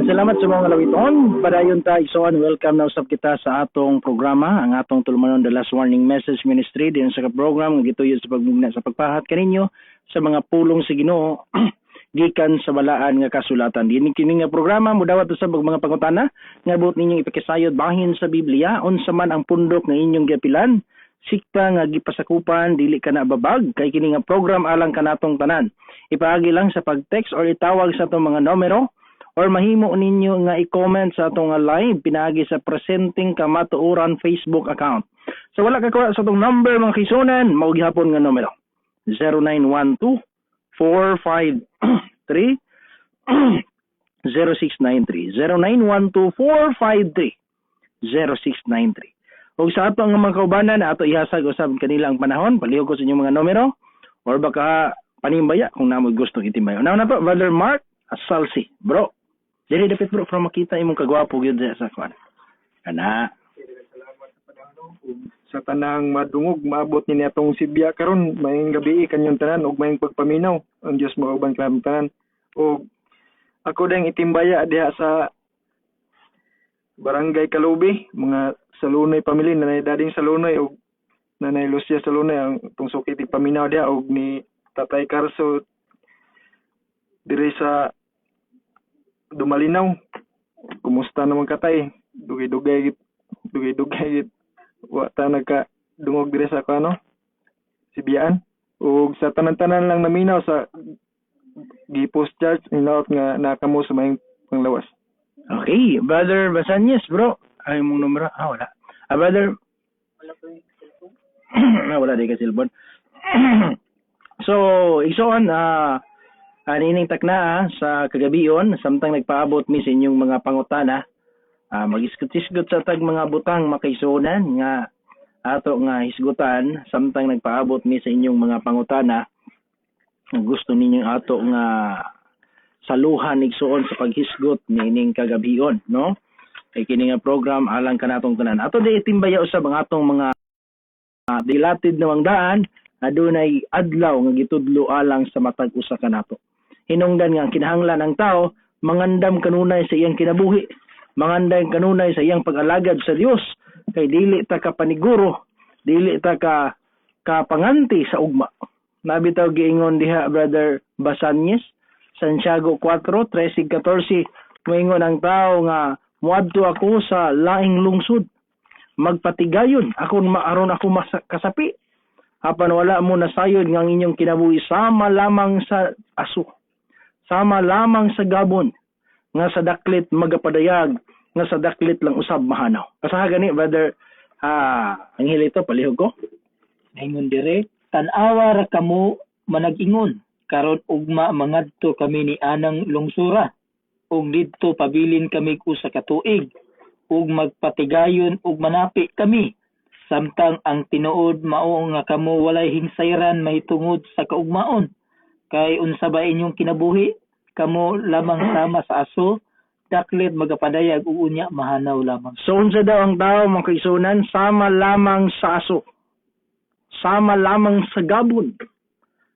Salamat sa mga lawiton. Padayon ta igsoon, welcome na usab kita sa atong programa, ang atong tulumanon The Last Warning Message Ministry din sa program nga gituyo sa pagmugna sa pagpahat kaninyo sa mga pulong sa Ginoo gikan sa balaan nga kasulatan. Dinhi kini nga programa modawat usab og mga pangutana nga buot ninyong ipakisayod bahin sa Biblia unsa man ang pundok nga inyong giapilan, sikta nga gipasakupan dili ka na babag kay kini nga program alang kanatong tanan. Ipaagi lang sa pag-text or itawag sa atong mga numero or mahimo ninyo nga i-comment sa atong live pinaagi sa Presenting Kamatuoran Facebook account. So wala ka kuha sa atong number mga kisunan, mao gihapon nga numero 0912-453-0693 0912-453-0693. O sa ato nga mga kaubanan ato ihasag usab kanila ang panahon, palihog ko sa inyong mga numero or baka panimbaya kung namo gusto itimbayo. Now na to, Brother Mark Asalsi, bro. Dili dapat bro para makita imong kagwapo gyud sa kwan. Ana. Salamat sa panahon sa tanang madungog maabot ni atong Sibya karon maayong gabi kanyang tanan ug maayong pagpaminaw ang Dios mauban kami tanan. Og ako dang itimbaya diha sa Barangay Kalubi, mga Salunay pamilya, nanay Dading Salunay ug nanay Lucia Salunay ang tungsok itig paminaw diha og ni Tatay Carso diri sa Dumalinaw. Kumusta naman katay? Dugay-dugay wa ta nagka dungog dire sa kano Sibiyaan ug sa tanan-tanan lang naminaw sa Gipos Church inaot nga nakamo sa maayong panglawas. Okay, Brother Basanyes, bro. Ay mong numero wala. Brother wala ko yung cellphone. Wala di ka cellphone. So, igsoon anining takna sa kagabion samtang nagpaabot mi sa inyong mga pangutana, magisgot-isgot sa tag mga butang makaisunan nga ato nga hisgutan samtang nagpaabot mi sa inyong mga pangutana nga gusto ninyong ato nga saluhan igsuon sa paghisgot nining kagabion, no? Kay kini nga program alang kanatong tanan. Ato di itimbaya usab ang atong mga dilatid na mangdaan adunay adlaw nga gitudlo alang sa matag usa kanato. Hinungdan nga kinahanglan ang tao mangandam kanunay sa iyang kinabuhi, mangandam kanunay sa iyang pag-alagad sa Dios, kay dili ta ka paniguro, dili ta ka panganti sa ugma. Nabitaw giingon diha Brother Basanyes, Santiago 4:13-14, moingon ang tao nga muadto ako sa laing lungsod, magpatigayon akon maaron ako kasapi. Apan wala mo nasayod nga ang inyong kinabuhi sama lamang sa aso, sama lamang sa gabon, nga sa daklit magapadayag, nga sa daklit lang usab mahanaw. Kasaha gani Brother ang hilito palihog ko. Ingon dire, tan-awa ra kamo manag-ingon, karon ugma mangadto kami ni anang lungsura, ug didto pabilin kami usa ka tuig, ug magpatigayon ug manapi kami. Samtang ang tinuod mao nga kamo walay hingsayran mahitungod sa kaugmaon. Kay unsa ba inyong kinabuhi? Kamo lamang sama sa aso daklit magapadayag ug unya mahanaw lamang. So unsa daw ang tao mga kaigsunan, sama lamang sa aso. Sama lamang sa gabon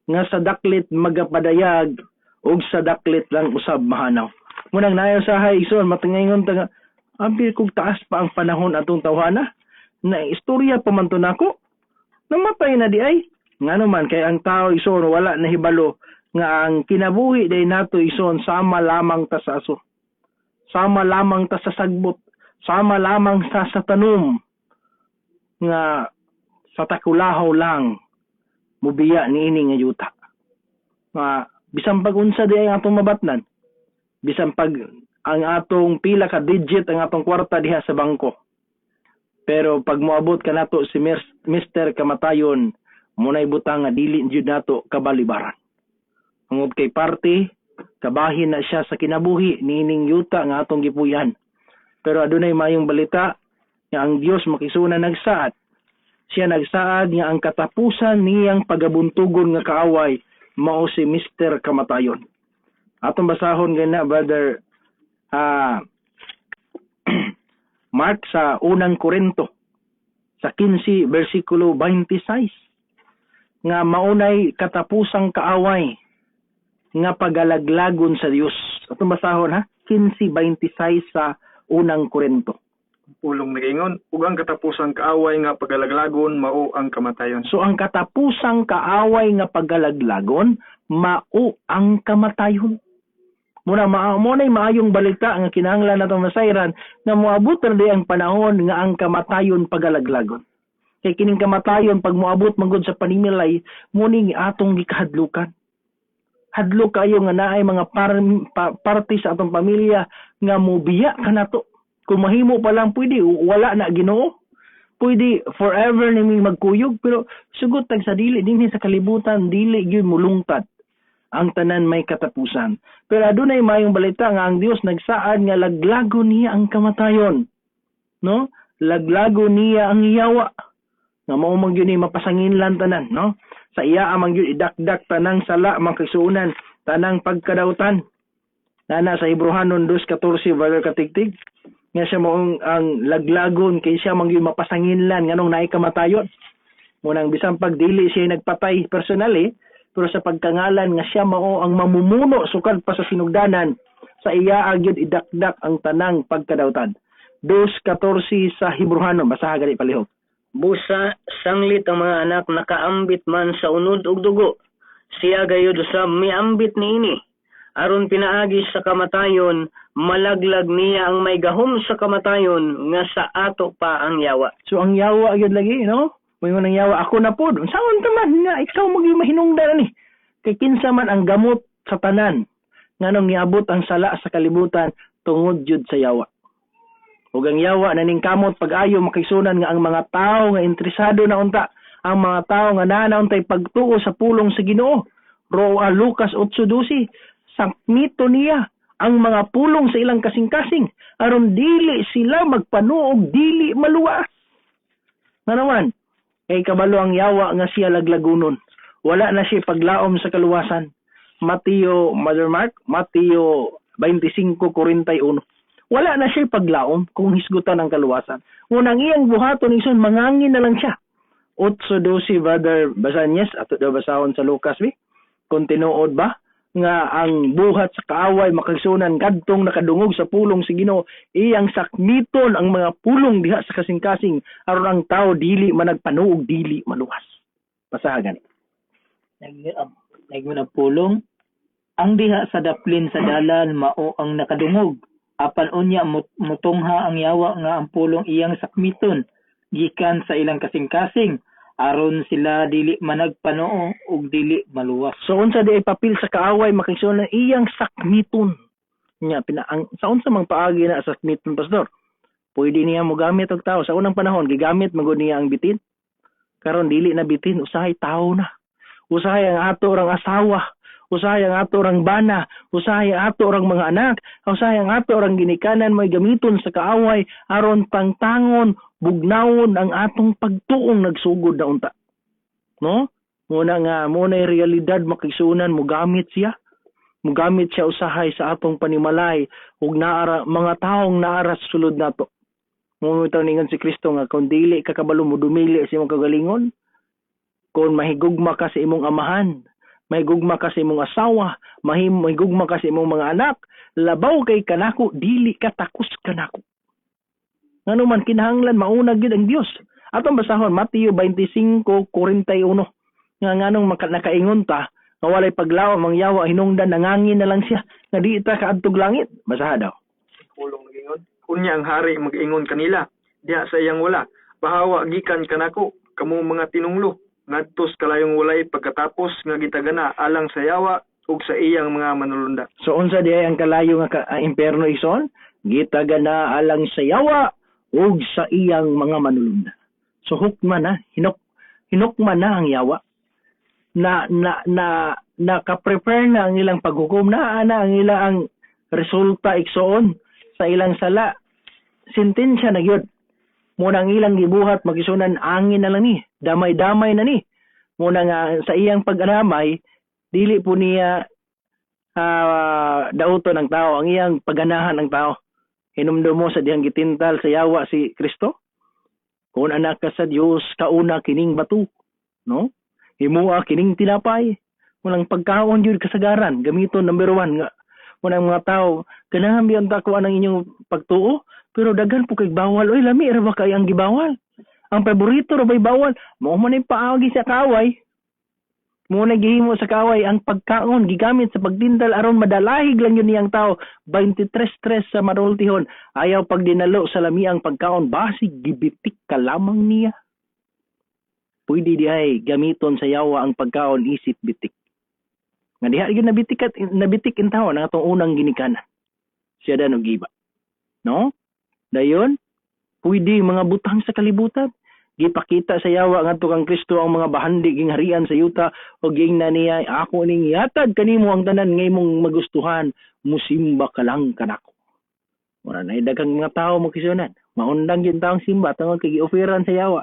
nga sa daklit magapadayag ug sa daklit lang usab mahanaw. Munang nayo sa igsoon matingayon ta nga ambil kog taas pa ang panahon atong tawhana na istorya pa man to nako. Namatay na di ay. Ngano man kay ang tao igsoon wala nahibalo nga ang kinabuhi day nato igsoon sama lamang ta sa aso. Sama lamang ta sa sagbot, sama lamang sa tanom nga sa takulahaw lang mubiya niini nga yuta. Bisan pag unsa di ang atong mabatnan, bisan pag ang atong pila ka digit ang atong kwarta diha sa bangko. Pero pag moabot ka nato si Mr. Kamatayon, munay butang nga dili jud nato kabalibaran. Tungod kay party, kabahin na siya sa kinabuhi niining yuta nga atong gipuyan. Pero adunay mayong balita nga ang Dios makisuna nagsaad. Siya nagsaad nga ang katapusan niyang pagabuntugon nga kaaway mao si Mr. Kamatayon. Atong basahon gana brother Mark sa unang Korinto sa 15 bersikulo 26 nga maunay katapusang kaaway nga pagalaglagon sa Dios. Atong basahon 15:26 sa unang Korinto. Pulong nagaingon ug ang katapusang kaaway nga pagalaglagon mao ang kamatayon. So ang katapusang kaaway nga pagalaglagon mao ang kamatayon. Muna maunay maayong balita nga kinahanglan natong masayran nga moabot na di ang panahon nga ang kamatayon pagalaglagon. Kay kining kamatayon pag moabot manggod sa panimilay muning atong gikahadlukan. Hadlok kayo nga naay mga parte sa atong pamilya nga mobiya kanato. Kung mahimo pa lang pwede wala na Ginoo. Pwede forever nimi magkuyog pero sugot tag sa dili dinhi sa kalibutan dili gyud mulungtad. Ang tanan may katapusan. Pero adunay mayong balita nga ang Dios nagsaad nga laglago niya ang kamatayon. No? Laglago niya ang yawa. Nga mao man gyud ni mapasanginlan tanan, no? Sa iya amang gyud idakdak tanang sala makisuunan, tanang pagkadautan. Nana sa Hebrehanon 2:14 brother katigtig. Nga siya mo ang laglagon kay siya man gyud mapasanginlan nganong naay kamatayon. Munang bisan pag dili siya nagpatay personally, pero sa pagkangalan nga siya mao ang mamumuno sukad pa sa sinugdanan, sa iya agyud idakdak ang tanang pagkadautan. 2:14 sa Hebrehanon, basaha gani palihog. Busa sanglit ang mga anak nakaambit man sa unod ug dugo. Siya gayud sa miambit niini. Aron pinaagi sa kamatayon, malaglag niya ang may gahom sa kamatayon nga sa ato pa ang yawa. So ang yawa gyud lagi, no? May nang yawa ako na pod. Unsaon taman nga ikaw magi mahinungdan ni? Kay kinsa man ang gamot sa tanan nganong niabot ang sala sa kalibutan tungod jud sa yawa. Ug ang yawa naning kamot pag-ayo makisunan nga ang mga tawo nga interesado na unta, ang mga tawo nga nanauntay pagtuo sa pulong sa Ginoo. Lucas 8:12 sakmito niya ang mga pulong sa ilang kasing-kasing aron dili sila magpanuog dili maluwas. Nga naman, kay kabalo ang yawa nga siya laglagunon. Wala na siya paglaom sa kaluwasan. Mateo 25:41. Wala na siya paglaom kung hisgutan ang kaluwasan. Unang iyang buhaton ison mangangin na lang siya. 8:12 brother Basanyes ato daw basahon sa Lucas kung tinuod ba nga ang buhat sa kaaway makagsunan kadtong nakadungog sa pulong sa Ginoo, iyang sakmiton ang mga pulong diha sa kasing-kasing aron ang tao dili managpanuog dili maluwas. Basahan. Nagmo na pulong ang diha sa daplin sa dalan mao ang nakadungog. Apan unya mutungha ang yawa nga ang pulong iyang sakmiton gikan sa ilang kasing-kasing aron sila dili managpanoo ug dili maluwas. So unsa di papil sa kaaway makigsunan iyang sakmiton. Nya sa unsa mang paagi na sa sakmiton pastor? Pwede niya mo gamit og tao sa unang panahon gigamit magud niya ang bitin. Karon dili na bitin usahay tao na. Usahay ang ato rang asawa, usahay ang ato rang bana, usahay ang ato rang mga anak, usahay ang ato rang ginikanan may gamiton sa kaaway aron tangtangon bugnawon ang atong pagtuong nagsugod na unta. No? Muna nga, muna realidad makisunan mo gamit siya. mugamit siya usahay sa atong panimalay ug naara mga taong naara sa sulod nato. Mumitaw ningon si Kristo nga kung dili ka kabalo mo dumili sa imong kagalingon, kung mahigugma ka sa imong amahan, mahigugma ka sa imong asawa, mahigugma ka sa imong mga anak, labaw kay kanako, dili ka takos kanako. Ngano man kinahanglan mauna gyud ang Dios. Atong basahon Mateo 25:41. Nga nganong nakaingon ta nga walay paglaom ang yawa hinungdan nangangin na lang siya nga di ta kaadtog langit. Basaha daw. Pulong mag-ingon. Unya ang hari mag-ingon kanila, diha sa iyang wala, bahawa gikan kanako, kamo mga tinunglo, ngadtos kalayong walay pagkatapos nga gitagana alang sa yawa ug sa iyang mga manulunda. So unsa diay ang kalayo nga impierno ison? Gitagana alang sa yawa ug sa iyang mga manulunda. So hukman na, hinukman na ang yawa. Naka-prepare na ang ilang paghukom na ang ilang resulta iksoon sa ilang sala. Sentensya na gyud. Muna ang ilang gibuhat magisunan angin na lang ni, damay-damay na ni. Muna nga sa iyang pag-anamay, dili po niya dauton ng tao, ang iyang pagganahan ng tao. Hinumdum mo sa diyang gitintal sa yawa si Kristo. Kung anak ka sa Dios, kauna kining batu, no? Himua kining tinapay. Walang pagkaon yun kasagaran. Gamiton number 1 nga. Walang mga tao, ganahan biyan ta ko anang inyong pagtuo, pero daghan po kay bawal. Oy, lami ra ba kay ang gibawal? Ang paborito ra bay bawal. Mao man ay paagi sa kaway. Muna gihimo sa kaway ang pagkaon gigamit sa pagdindal aron madalahig lang yun niyang tao. 23 sa marultihon. Ayaw pagdinalo sa lami ang pagkaon basig gibitik ka lamang niya. Pwede diay gamiton sa yawa ang pagkaon isip bitik. Nga diha gyud nabitik in tawo nga atong unang ginikanan. Siya dan og iba. No? Dayon, pwede mga butang sa kalibutan. Gipakita sa yawa ngadto kang Kristo ang mga bahandi gingharian sa yuta o gingna niya, ako ning yatad kanimo ang tanan nga imong magustuhan, musimba ka lang kanako. Mura na daghang mga tao magkisunan, maundang gyud taong simba tungod kay gi-offeran sa yawa.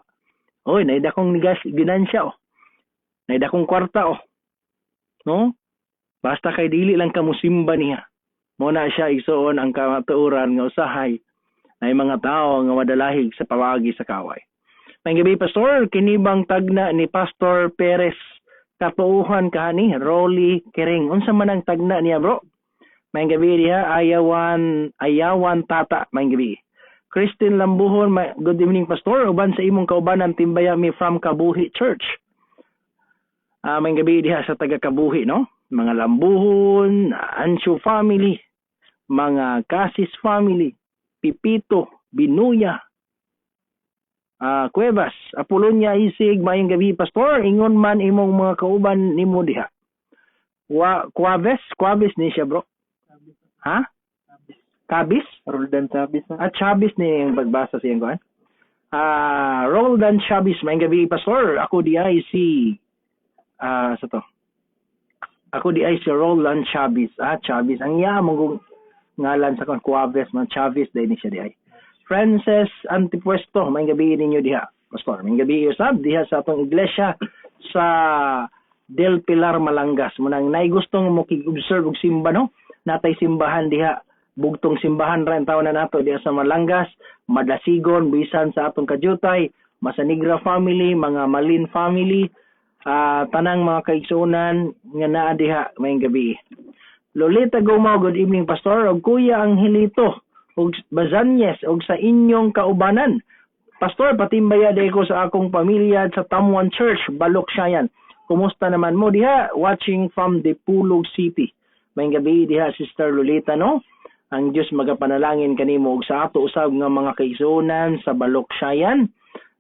Oy, naida kong ginansya oh. Naida kong kwarta oh. No? Basta kay dili lang ka musimba niya. Muna siya igsuon ang kamatuoran nga usahay ay mga tao nga madalahig sa pawagi sa kaway. May gabi, Pastor, kinibang tagna ni Pastor Perez katuuhan kani Rolly Kering. Unsa man ang tagna niya, bro? May gabi diha, ayawan tata. May gabi. Christine Lambuhon, good evening, Pastor. Uban sa imong kaubanan timbayami from Kabuhi Church. May gabi diha sa taga Kabuhi, no? Mga Lambuhon, Ansyo family, mga Casis family, Pipito, Binuya, Cuevas, Apolonia Isig, mayong gabi, Pastor. Ingon man imong mga kauban nimo diha. Cuaves ni siya, bro. Ha? Cabis? Roldan Chavez na. At Chavez ni yung pagbasa siyang kuan. Roldan Chavez, mayong gabi, Pastor. Ako di ay si sa to. Ako di ay si Roldan Chavez. Chavez. Ang yamong ngalan sa kuan Cuaves man Chavez dahil ni siya di ay. Frances Antipuesto, may gabi ninyo diha. Pastor, may gabi usab diha sa atong iglesia sa Del Pilar, Malangas. Munang nay gustong mo kig-observe og simba, no? Natay simbahan diha, bugtong simbahan ra ang tawo na nato diha sa Malangas, Madasigon, bisan sa atong Kajutay, Masanigra family, mga Malin family, tanang mga kaigsunan nga naa diha may gabi. Lolita Gumaw, good evening, Pastor. Og Kuya Angelito, og Bazanyes, og sa inyong kaubanan. Pastor, patimbaya day ko sa akong pamilya sa Tamuan Church, Balok Sayan. Kumusta naman mo diha? Watching from Dipulog City. May gabi diha, Sister Lolita, no? Ang Diyos magapanalangin kanimo og sa ato usab nga mga kaigsunan sa Balok Sayan.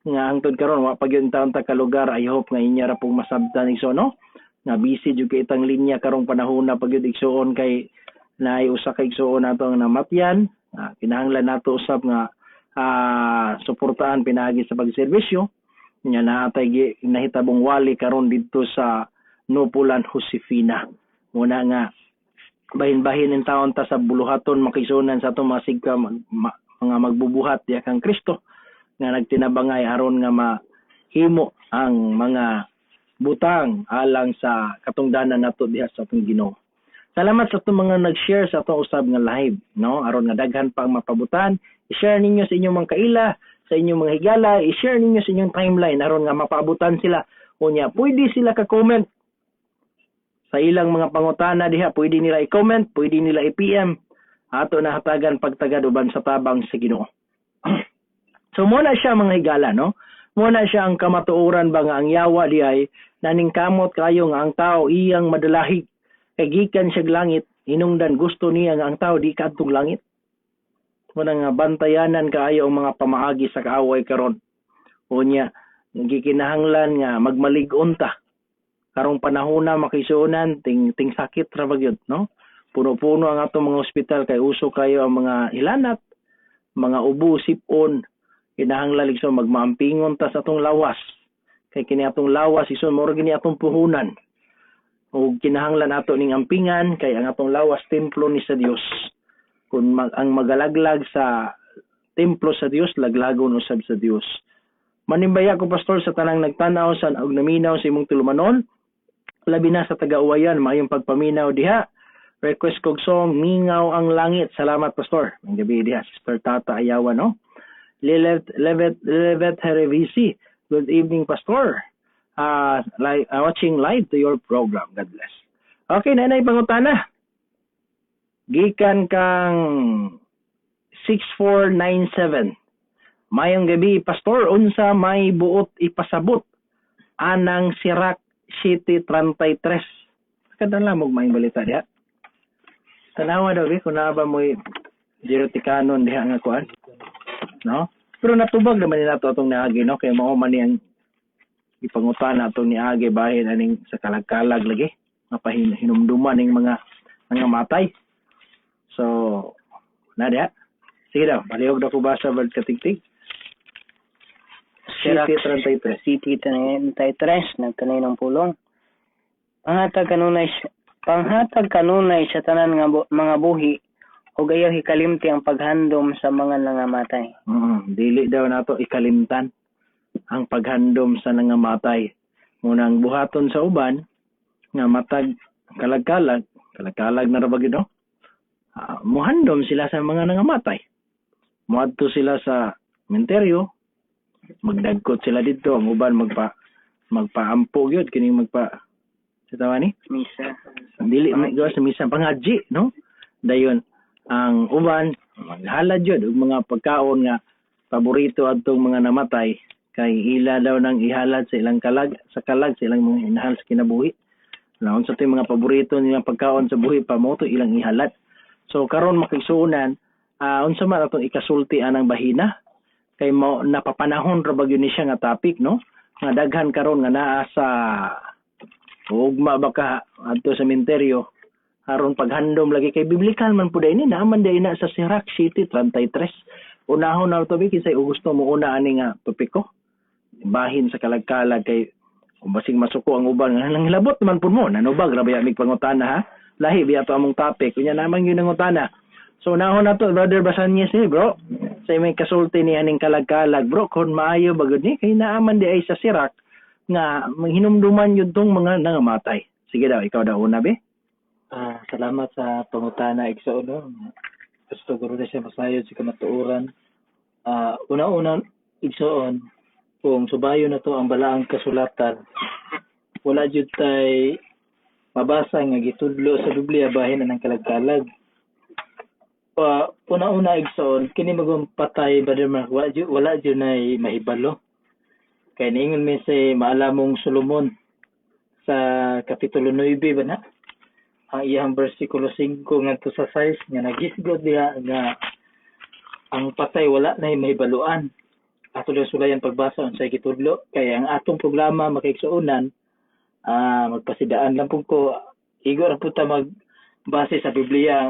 Nga hangtod karon wa pa gyud taon ta ka lugar. I hope nga inya ra pong masabtan igsoon, no? Nga busy jud kay itang linya karong panahon na pagyud igsuon kay naay usa ka igsuon nato nga namatyan. Kinahanglan nato usab nga suportahan pinagi sa pagserbisyo nya naatay nahitabong wali karon didto sa Nupulan, Josefina. Muna nga bahin-bahin in taon ta sa buluhaton makisunan sa atong mga sigka mga magbubuhat diha kang Kristo nga nagtinabangay aron nga mahimo ang mga butang alang sa katungdanan nato diha sa atong Ginoo. Salamat sa itong mga nag-share sa itong usab nga live, no? Aron nga daghan pa ang mapabutan. I-share ninyo sa inyong mga kaila, sa inyong mga higala, i-share ninyo sa inyong timeline aron nga mapaabutan sila. Unya, pwede sila ka-comment sa ilang mga pangutana diha, pwede nila i-comment, pwede nila i-PM. Ato na hatagan pagtagad uban sa tabang sa Ginoo. So muna siya mga higala, no? Muna siya ang kamatuoran ba nga ang yawa di ay naningkamot kayo nga ang tao iyang madalahig kay gikan siya langit, hinungdan gusto niya nga ang tao di kadtong langit. Muna nga bantayanan kaayo ang mga pamaagi sa kaaway karon. Unya, gikinahanglan nga magmalig-on ta. Karong panahon na makisuunan ting sakit ra bagyod, no? Puno-puno ang atong mga ospital kay uso kayo ang mga ilanat, mga ubo, sipon. Kinahanglan ligso magmaampingon ta sa atong lawas. Kay kini atong lawas ison mo gini atong puhunan. O kinahanglan ato ning ampingan kay ang atong lawas templo ni sa Dios. Kung ang magalaglag sa templo sa Dios, laglagon usab sa Dios. Manimbaya ko pastor sa tanang nagtanaw sa og naminaw sa imong tulumanon. Labi na sa taga-uwayan, mayong pagpaminaw diha. Request kog song Mingaw ang Langit. Salamat pastor. Ang gabi diha Sister Tata Ayawa, no? Levet Herevisi. Good evening pastor. Watching live to your program. God bless. Okay, nanay pangutana. Gikan kang 6497. Mayong gabi, pastor, unsa may buot ipasabot anang Sirach City 33. Kadala mo may balita diha. Tanawa daw kung na ba mo Jerotikanon diha nga kuan. No? Pero natubag naman nila to atong niagi, no? Kaya mao man niyang ipangutan nato ni age bahin aning sa kalag-kalag lagi mapahinumduman ning mga matay. So nada sige daw palihog daw ko basa bad katigtig. City 33 nagkanay ng pulong. Panghatag kanunay sa tanan nga mga buhi o gayaw hikalimti ang paghandom sa mga nangamatay. Dili daw nato ikalimtan ang paghandom sa nangamatay. Munang buhaton sa uban nga matag kalag-kalag na ra ba gid, no? Muhandom sila sa mga nangamatay. Muadto sila sa sementeryo, magdagkot sila dito, ang uban magpaampo gyud kini sa tawa ni Misa. Dili magawa sa misa pangadji, no? Dayon ang uban maghalad gyud og mga pagkaon nga paborito adtong mga namatay kay ila daw nang ihalad sa ilang kalag sa ilang mga inahal sa kinabuhi. Naon sa mga paborito nilang pagkaon sa buhi pa mo to ilang ihalad. So karon makigsuunan unsa man atong ikasulti anang bahina kay mo napapanahon ra bagyo ni siya nga topic, no? Nga daghan karon nga naa sa ugma baka adto sa sementeryo aron paghandom lagi kay biblikal man pud ini naaman day na sa Sirach City 33. Unahon na to bikin gusto mo una ani nga topiko. Bahin sa kalag-kalag kay kung basig masuko ang uban nga nanghilabot man pud mo nanubag ra ba mig pangutana ha. Lahi biya to among topic kunya naman gyud ang utana. So nahon na to brother Basanyes ni bro. Sa may kasulti ni aning kalag-kalag bro kun maayo bagud ni kay naaman di ay sa Sirach nga manghinumduman yun tong mga nangamatay. Sige daw, ikaw daw una, be. Salamat sa pangutana, Igsoon. No? Gusto ko rin siya masayod sa kamatuoran. Una-una, Igsoon, kung subayo na to ang balaang kasulatan, wala jud tay mabasa nga gitudlo sa Biblia bahin na ng kalag-kalag. Una-una, Igsoon, kini magong patay, Brother Mark, wala jud na mahibalo. Kaya niingon may sa maalamong Solomon sa Kapitulo 9 ba na? Ang iyang versikulo 5 ngadto sa 6 nga nagisgod diha nga ang patay wala na mahibaluan. Ato lang sulayan pagbasa unsay gitudlo kaya ang atong programa makigsuonan magpasidaan lang pud ko igo ra pud ta magbase sa Biblia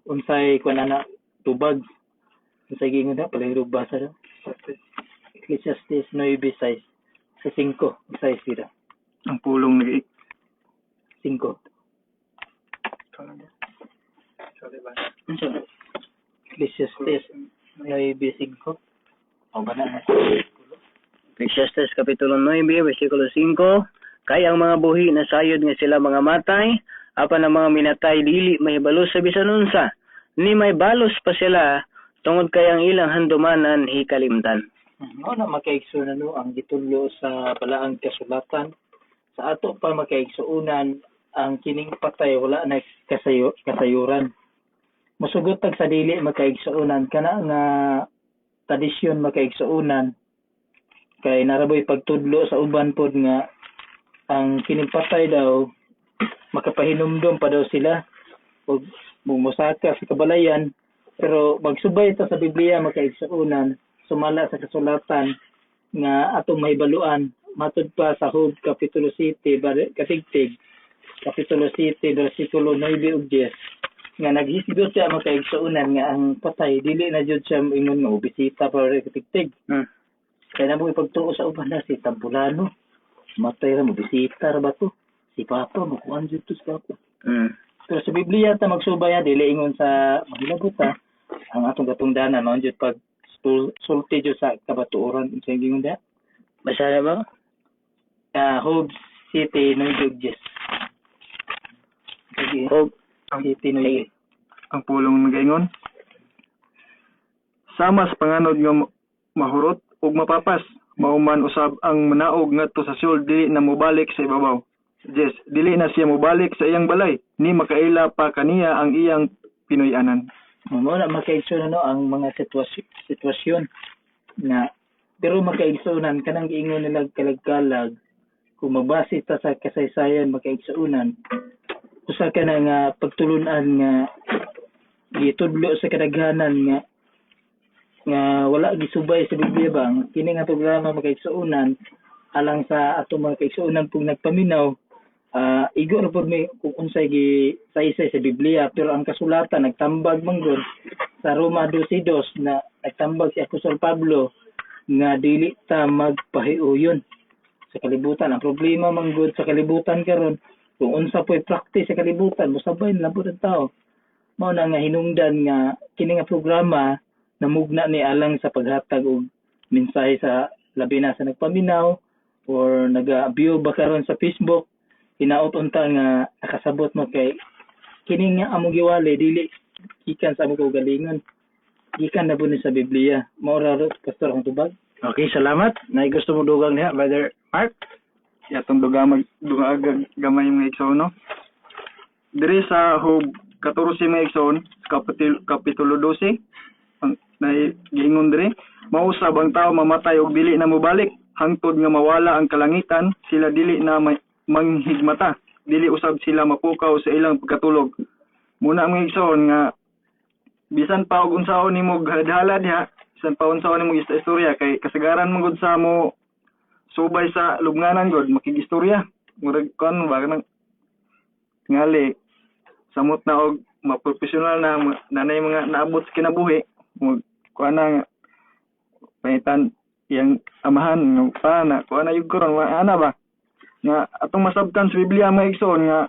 unsay kuanana tubag unsay gingon na palihog basa daw. Ecclesiastes 9:6 sa 5 6 dito. Ang pulong ni 5. Ecclesiastes 9:5. O ba na? Ecclesiastes Kapitulo 9, versikulo 5, kay ang mga buhi na sayod nga sila mga matay, apan ang mga minatay dili mahibalo sa bisan unsa, ni may balos pa sila tungod kay ang ilang handumanan hikalimtan. Mao na makaigsunan no ang gitudlo sa balaang kasulatan. Sa ato pa makaigsuunan ang kining patay wala na kasayuran. Musugot tag sa dili makaigsuunan kana nga tradisyon makaigsuunan kay naraboy pagtudlo sa uban pod nga ang kining patay daw makapahinumdom pa daw sila ug musaka sa kabalayan, pero magsubay ta sa Biblia makaigsuunan sumala sa kasulatan nga atong mahibaluan matud pa sa Job kapitulo 7 katigtig kapitulo 7 bersikulo 9 ug 10 nga naghisgot siya makaigsuunan nga ang patay dili na jud siya ingon nga bisita para katigtig. Kaya na mo ipagtuo sa uban na si Tambulano matay ra mo bisita ra ba to si Papa mo kuan jud to sa Papa. Pero sa Biblia ta magsubay dili ingon sa mahilabot ang atong katungdanan mao jud pag sulti jud sa kabatuoran sa ingon da. Basa na ba? Job City Noyes. Job City Noyes. Ang pulong nagaingon, sama sa panganod nga mahurot ug mapapas, mauman usab ang manaog ngadto sa sul dili na mobalik sa ibabaw. Yes, dili na siya mobalik sa iyang balay, ni makaila pa kaniya ang iyang Pinoy-anan. Mao na makaigsunan no ang mga sitwasyon nga pero makaigsunan kanang giingon nila kalag-kalag kung magbase ta sa kasaysayan makaigsunan usa ka na nga pagtulunan nga gitudlo sa kadaghanan nga wala gisubay sa Biblia bang kini nga programa makaigsunan alang sa ato mga kaigsunan pug nagpaminaw igo ra pod may kung unsay gisaysay sa Biblia, pero ang kasulatan nagtambag manggod sa Roma 12:2 na nagtambag si Apostol Pablo nga dili ta magpahiuyon sa kalibutan. Ang problema manggod sa kalibutan karon kung unsa po'y practice sa kalibutan mosabay na pud ang tao. Mao na nga hinungdan nga kini nga programa namugna ni alang sa paghatag og mensahe sa labi na sa nagpaminaw or naga-view ba karon sa Facebook. Hinaot unta nga nakasabot mo kay kini nga among giwali dili gikan sa among kaugalingon, gikan na ni sa Biblia. Mao ra pastor ang tubag. Okay, salamat. Nay gusto mo dugang niya, Brother Mark? Atong gamay mga igsoon no. Diri sa Job 14 mga igsoon, kapitulo 12, ang giingon diri, mausab ang tao mamatay og dili na mobalik, hangtod nga mawala ang kalangitan, sila dili na manghigmata, dili usab sila mapukaw sa ilang pagkatulog. Muna ang igsoon nga bisan pa og unsaon nimo hadhala diha, bisan pa unsaon nimo istorya kay kasagaran man gud sa mo subay sa lubnganan gud makigistorya. Murag kon ba nang ngali samot na og maprofesional na nanay mga naabot sa kinabuhi kuan na paitan yang amahan ng pana kuan na yug karon ana ba nga atong masabtan sa Biblia mga igsoon nga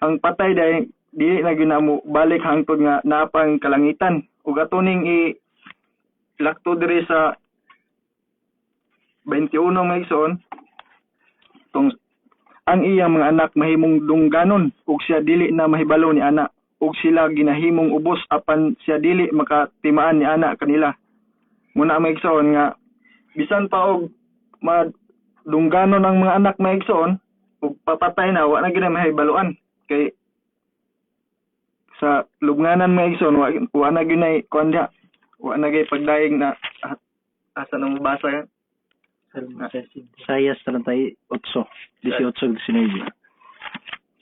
ang patay dai dili na ginamo balik hangtod nga napang kalangitan ug atoning lakto diri sa 21 mga igsoon tong ang iyang mga anak mahimong dungganon ug siya dili na mahibalo ni ana ug sila ginahimong ubos apan siya dili makatimaan ni ana kanila. Muna mga igsoon nga bisan pa og dungganon ang mga anak mga igsoon ug papatay na wa na gyud mahibaluan kay sa lubnganan mga igsoon wa na gyud nay kuan dia wa na gyud pagdaig na asa nang mabasa yan. Sayas 38, 18, 19.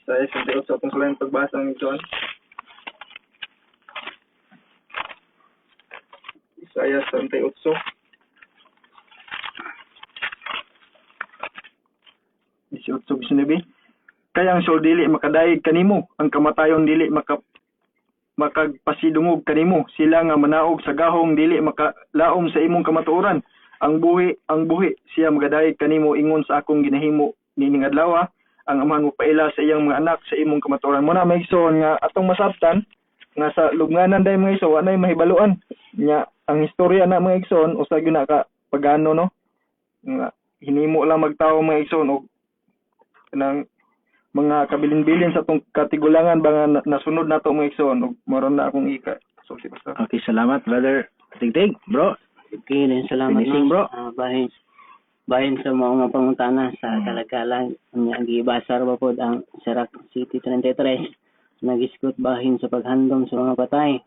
Sayas 38 kung sila yung pagbasa ng igsoon. Sayas 38. Kaya ang sol dili makadaig kanimo, ang kamatayon dili makagpasidungog kanimo, sila nga manaog sa gahong dili makalaom sa imong kamatuoran. Ang buhi siya magadaig kanimo ingon sa akong ginahimo nining adlaw, ang amahan mo paila sa iyang mga anak sa imong kamatuoran. Muna may igsoon nga atong masabtan nga sa lubnganan day mga igsoon anay mahibaluan nya ang istorya na mga igsoon usa gyud na ka pagano no nga hinimo lang magtawo mga igsoon og nang mga kabilin-bilin sa tong katigulangan ba nga nasunod nato mga igsoon ug moro na akong ika. So si pastor. Okay, salamat, brother. Tigtig, bro. Okay, din salamat Finishing, bro. Bahin sa mga pangutana sa talagkalan nga gibasar ba pod ang Sirac City 33 nagisgot bahin sa paghandom sa mga patay,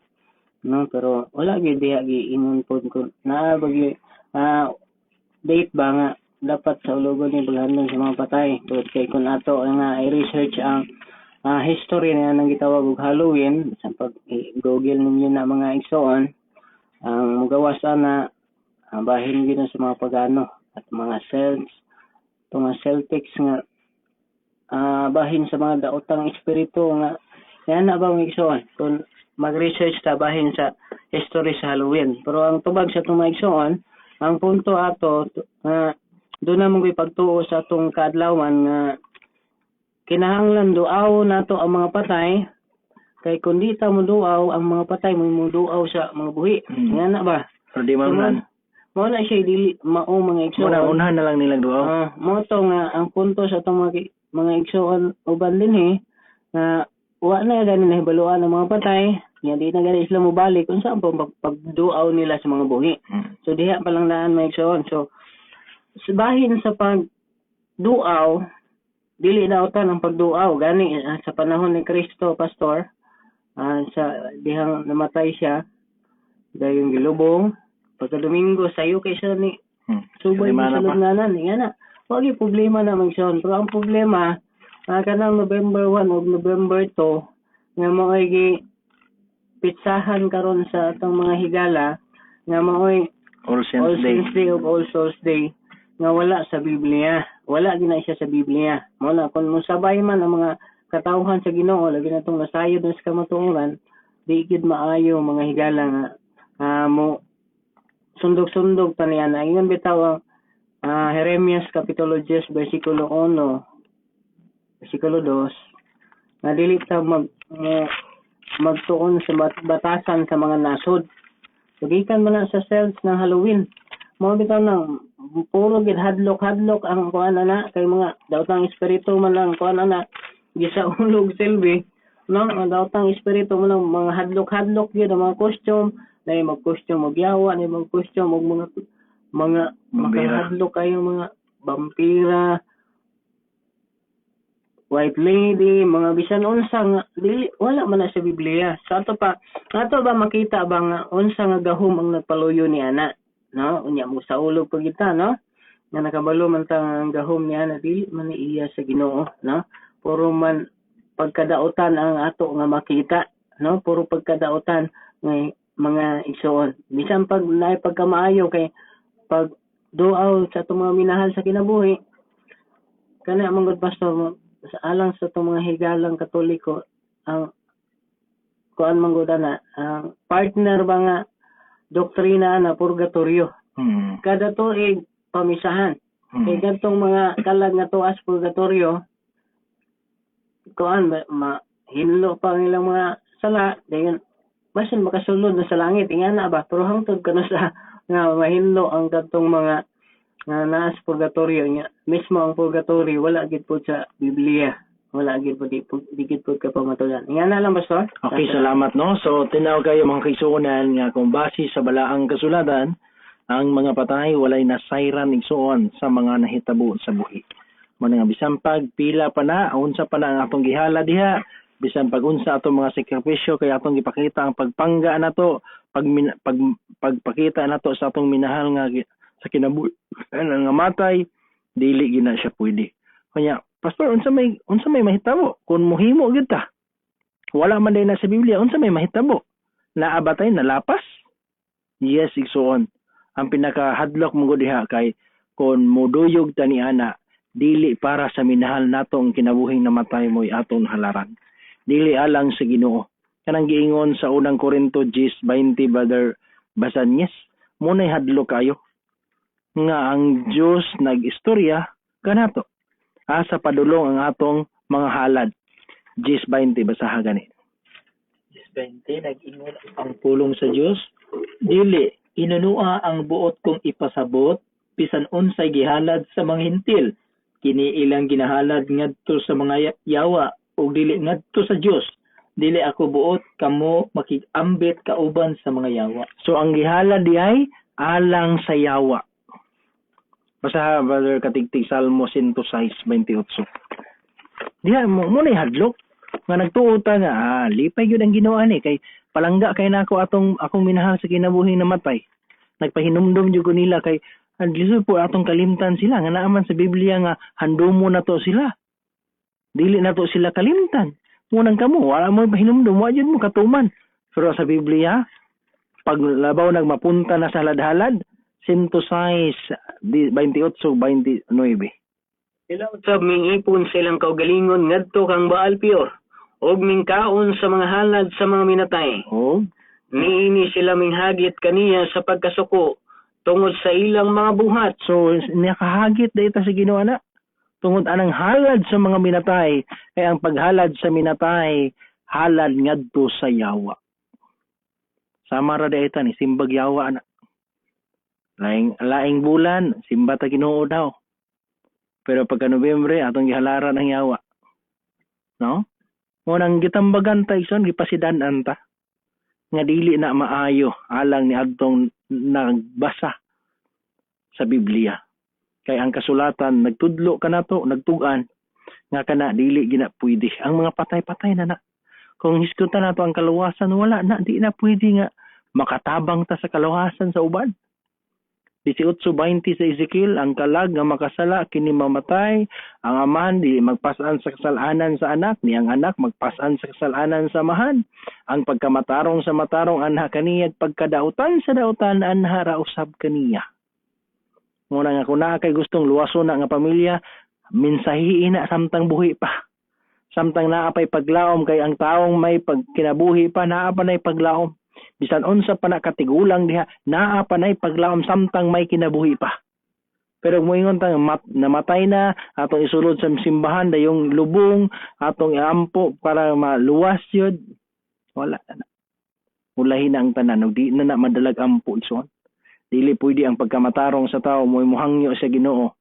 no? Pero wala gyud diha giingon pod ko na bagi date ba nga dapat sa ulogon ni paghandom sa mga patay. Pero kay kun ato nga i-research ang history na nang gitawag og Halloween sa pag google ninyo na mga igsoon, ang mugawas na bahin gyud sa mga pagano at mga Celtics nga bahin sa mga daotang espiritu nga yan na ba mga igsoon kung mag-research ta bahin sa history sa Halloween. Pero ang tubag sa itong mga igsoon, ang punto ato doon na mong ipagtuo sa itong kaadlawan nga kinahanglan duaw nato ang mga patay kay kung di ta mo duaw ang mga patay mo duaw sa mga buhi. Yan na ba? Pero di man Mo na siya dili mao mga igsoon. unahan na lang nilang duaw. Mo to nga ang punto sa itong mga igsoon uban din na wa na gani nahibaluan ang mga patay, nga di na gani sila mobalik kung saan pagduaw nila sa mga buhi. So diha pa lang daan mga igsoon. So bahin sa pagduaw, dili daotan ang pagduaw gani sa panahon ni Kristo, pastor, sa dihang namatay siya dayong gilubong pagka Domingo sayo kay siya ni subay sa lubnganan nga na wagi problema na magson. Pero ang problema kanang November 1 o November 2 nga mao'y pitsahan karon sa atong mga higala nga mao'y All Saints Day of All Souls Day nga wala sa Biblia. Wala gina siya sa Biblia. Mo na kung musabay man ang mga katawhan sa Ginoo labi na tong nasayod sa kamatuoran, di gid maayo mga higala nga mo sundog-sundog taniyan. Ingon bitaw ang Jeremias Kapitulo 10 versikulo 1 versikulo 2 na dili ta magtuon sa batasan sa mga nasod. Sugikan man na sa sales ng Halloween. Mao bitaw nang puro gid hadlok ang kuan na kay mga daotang espiritu man lang kuan na gisaulog silbi, no? Ang daotang espiritu man lang mga hadlok gid ang mga costume, na mag-costume og yawa, na mag-costume og mga makahadlok kayo mga vampira, white lady, mga bisan unsa nga dili wala man na sa Biblia. So ato ba makita ba nga unsa nga gahom ang nagpaluyo ni ana, no? Unya mo sa ulo pa kita, no? Nga nakabalo man ta ang gahom ni ana dili man iya sa Ginoo, no? Puro man pagkadaotan ang ato nga makita, no? Puro pagkadaotan nga mga igsoon. Bisan pag naay pagkamaayo kay pag duaw sa itong mga minahal sa kinabuhi, kana mong pastor sa alang sa itong mga higalang Katoliko, ang kuan manggoda na ang partner ba nga doktrina na purgatorio. Kada tuig pamisahan. Kay gantong mga kalag nga tuas purgatorio, kuan hinlo pa ang ilang mga sala, dayon basin makasulod na sa langit, ingana ba? Pero hangtod ka na sa nga mahinlo ang katong mga naas purgatorio niya. Mismo ang purgatorio wala gid po sa Biblia. Wala gid po di gid po ka pamatulan. Ingana lang pastor. Okay, salamat, no? So tinaw kayo mga kaigsuonan nga kung base sa balaang kasulatan, ang mga patay walay nasayran igsuon sa mga nahitabo sa buhi. Mo nga bisan pag pila pa na unsa pa na ang atong gihala diha, bisan pag unsa atong mga sakripisyo kay atong gipakita ang pagpangga nato, pagpakita nato sa atong minahal nga sa kinabuhi nga matay, dili gina siya pwede. Kanya pastor, unsa may mahitabo kung mohimo gyud ta? Wala man day na sa Biblia, unsa may mahitabo? Naabatay na lapas? Yes, igsuon. Ang pinakahadlok mo diha kay kung muduyog ta ni ana, dili para sa minahal nato ang kinabuhing namatay mo'y atong halaran. Dili alang sa Ginoo. Kanang giingon sa unang Korinto 10:20, brother Basanyes, munay hadlok kayo nga ang Dios nag-istorya kanato. Asa padulong ang atong mga halad. 10:20 basaha gani. 10:20 nag-ingon ang pulong sa Dios, dili inunua ang buot kong ipasabot bisan unsay gihalad sa mga hintil, kini ilang ginahalad ngadto sa mga yawa ug dili ngadto sa Dios. Dili ako buot kamo makigambit kauban sa mga yawa. So ang gihalad di ay alang sa yawa. Basta Brother Katigtig, Salmo 106:28. Diha mo na hadlok nga nagtuota nga lipay gyud ang Ginoo ani kay palangga kay nako akong minahal sa kinabuhi namatay. Nagpahinumdum jud ko nila kay lisod po atong kalimtan sila nga naaman sa Biblia nga handumo na to sila. Dili na to sila kalimtan. Munang kamo wala mo pahinumdum wa jud mo katuman. Pero sa Biblia pag labaw nagmapunta na sa halad-halad 106:28-29. Sila usab mingipon silang kaugalingon ngadto kang Baal Peor og mingkaon sa mga halad sa mga minatay. Oh, Niini sila minghagit kaniya sa pagkasuko tungod sa ilang mga buhat. so nakahagit dayta sa Ginoo na. Tungod anang halad sa mga minatay kay ang paghalad sa minatay halad ngadto sa yawa. Sama ra dayta ni simbag yawa na. Laing bulan simba ta Ginoo daw. Pero pagka Nobyembre atong gihalaran ang yawa. No? Munang gitambagan ta ison gipasidan-an ta nga dili na maayo alang ni adtong nagbasa sa Biblia. Kay ang kasulatan nagtudlo kanato nagtugan nga kana dili gina pwede ang mga patay-patay na kung hisgutan nato ang kaluwasan wala na di na pwede nga makatabang ta sa kaluwasan sa uban. 18:20 sa Ezekiel, ang kalag nga makasala kini mamatay, ang amahan di magpasan sa kasalanan sa anak, ni ang anak magpasan sa kasalanan sa amahan. Ang pagkamatarong sa matarong anha kaniya, pagkadautan sa dautan anha ra usab kaniya. Muna nga kung kay gustong luwaso na nga pamilya, minsahiin na samtang buhi pa. Samtang naapay paglaom kay ang taong may pagkinabuhi pa, naapa na'y paglaom. Bisan unsa pa na katigulang diha, naa pa na'y paglaom samtang may kinabuhi pa. Pero moingon ta namatay na atong isulod sa simbahan dayong lubong atong iampo para maluwas yun. Wala na. Ulahin na ang tanan ug di na madalag ampo ison. Dili pwede ang pagkamatarong sa tao mo'y muhangyo sa Ginoo.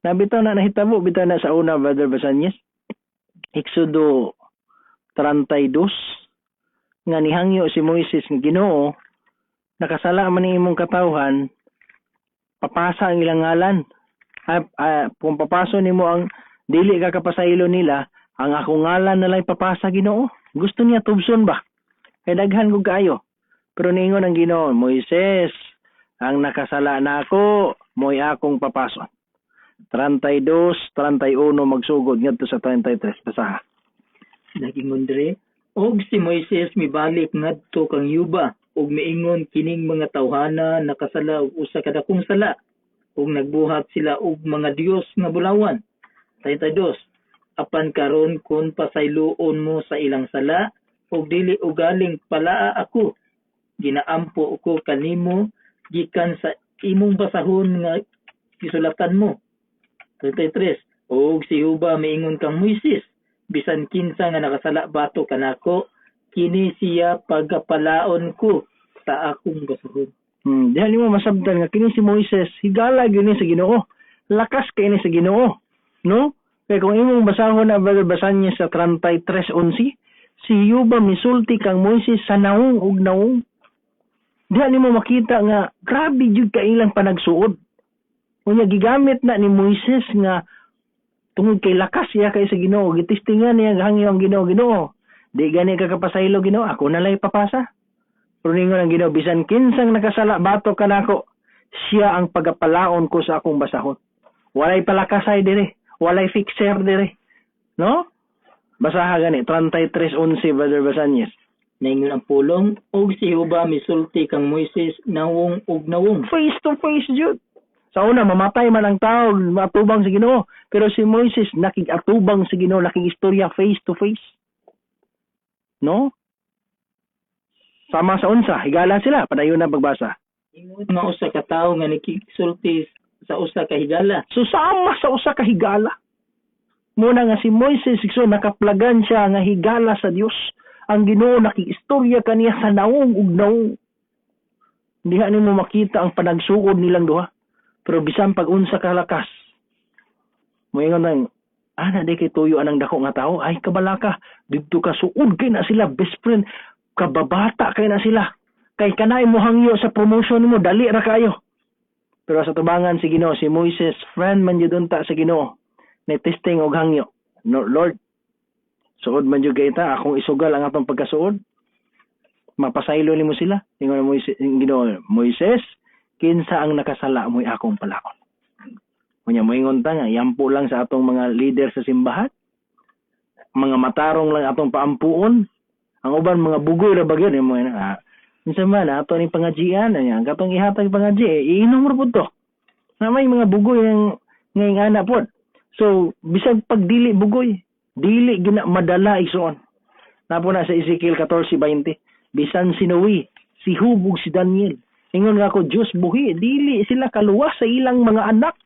Nabitaw na nahitabo bitaw na sa una Brother Basanyes. Exodo 32 nga nihangyo si Moises ng Ginoo, nakasala man ni imong katawhan, papasa ang ilang ngalan. Kung papaso nimo ang dili ka kapasaylo nila, ang akong ngalan na lang papasa Ginoo. Gusto niya tubson ba? Kay daghan ko kayo. Pero ningon ang Ginoo, Moises, ang nakasala nako, mo'y akong papason. 32-31 magsugod ngadto sa 33 basaha. Naging Andre, og si Moises mibalik ngadto kang Yuba ug miingon kining mga tawhana nakasala og usa ka dakong sala ug nagbuhat sila og mga dios nga bulawan. 32 Apan karon kun pasayloon mo sa ilang sala ug dili ugaling palaa ako, ginaampo ko kanimo gikan sa imong basahon nga gisulatan mo. 33 Og si Yuba miingon kang Moises, bisan kinsa nga nakasala bato kanako, kini siya pagkapalaon ko sa akong basahon. Diha nimo masabtan nga kini si Moises higala gyud ni sa Ginoo. Lakas kay ni sa Ginoo, no? Kay kung imong basahon na Brother Basanyes sa 33:11, si Yuba misulti kang Moises sa naong ug naong. Diha nimo makita nga grabe jud ka ilang panagsuod. Unya gigamit na ni Moises nga tungod kay lakas siya kay sa Ginoo, gitistingan niya hangyo ang Ginoo. Di gani ka kapasaylo Ginoo, ako na lay papasa. Pero ningon ang Ginoo, bisan kinsang nakasala bato kanako, siya ang pagapalaon ko sa akong basahon. Walay palakasay dire, walay fixer dire. No? Basaha gani 33:11 Brother Basanyes. Naingon ang pulong, og si Yuba misulti kang Moises nawong ug nawong. Face to face jud. Sa una mamatay man ang tao, matubang sa Ginoo, pero si Moises nakig-atubang sa Ginoo, nakig-istorya face to face. No? Sama sa unsa, higala sila, padayon na pagbasa. Ingon nga usa ka tawo nga nakisulti sa usa ka higala. So sama sa usa ka higala. Muna nga si Moises so nakaplagan siya nga higala sa Dios. Ang Ginoo nakig-istorya kaniya sa naong ug naong. Diha nimo makita ang panagsuod nilang duha. Pero bisan pag unsa ka lakas, Moingon nang ana di kay tuyo anang dako nga tao ay kabalaka didto ka suod kay na sila best friend kababata kay na sila kay kanay mo hangyo sa promotion mo dali ra kayo. Pero sa tubangan si Ginoo si Moises friend man jud unta sa Ginoo ni testing og hangyo. No, Lord, suod man jud kay ta akong isugal ang atong pagkasuod. Mapasaylo nimo sila. Ingon Moises Ginoo, Moises, kinsa ang nakasala mo'y akong palaon. Kunya moingon ta nga yampo lang sa atong mga leader sa simbahan. Mga matarong lang atong paampuon. Ang uban mga bugoy ra bagyo mo na. Minsan man ato ni pangajian anya katong ihatag pangaji iinom ra pud to. Na may mga bugoy ang ngayong ana pod. So bisag pagdili bugoy, dili gina madala ison. Napo na sa Ezekiel 14:20. Bisan sinuwi, si Hubog si Daniel. Ingon nga ako, Diyos buhi, dili sila kaluwas sa ilang mga anak.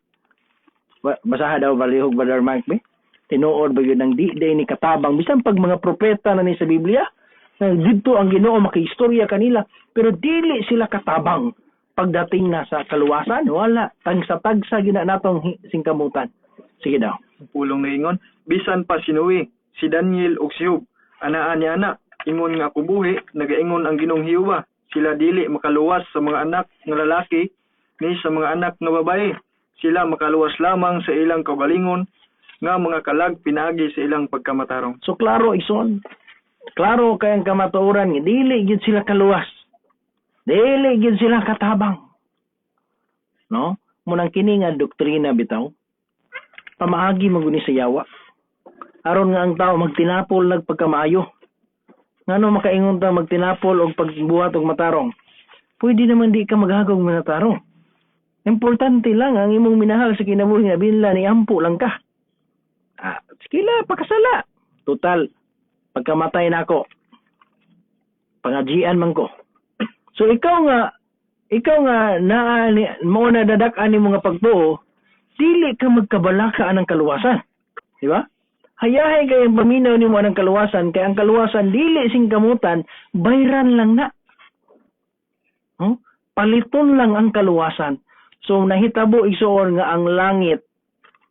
Basaha daw balihog Brother Mark be? Tinuod ba yun ng di-day ni katabang. Bisan pag mga propeta na ni sa Biblia, dito ang Ginoo makaistorya kanila, pero dili sila katabang. Pagdating na sa kaluwasan, wala. Tagsa-tagsa gina natong singkamutan. Sige daw. Pulong na ingon, bisan pa sinuwi, si Daniel ug si Hub, anaan niya anak, ingon nga kubuhi, nagaingon ang Ginoong Hiuba, sila dili makaluwas sa mga anak nga lalaki, ni sa mga anak nga babae. Sila makaluwas lamang sa ilang kaugalingon, nga mga kalag pinagi sa ilang pagkamatarong. So klaro ison. Klaro kayang kamatuoran, dili gid sila kaluwas. Dili gid sila katabang. No? Munang kini nga doktrina bitaw. Pamaagi maguni sa yawa. Aron nga ang tao magtinapol nagpagkamaayo. Ngano makaingon ta magtinapol og pagbuhat og matarong. Pwede naman di ka maghagog ng matarong. Importante lang ang imong minahal sa kinabuhi nga binla ni ampo lang ka. Sikila pakasala. Total pagkamatay na ako. Pangajian man ko. So ikaw nga naa mo na dadak-an ni mga pagtuo, dili ka magkabalaka anang kaluwasan. Di ba? Hayahay kayong paminaw ni mo anang kaluwasan, kaya ang kaluwasan dili sing kamutan, bayran lang na. Paliton lang ang kaluwasan. So nahitabo isuon nga ang langit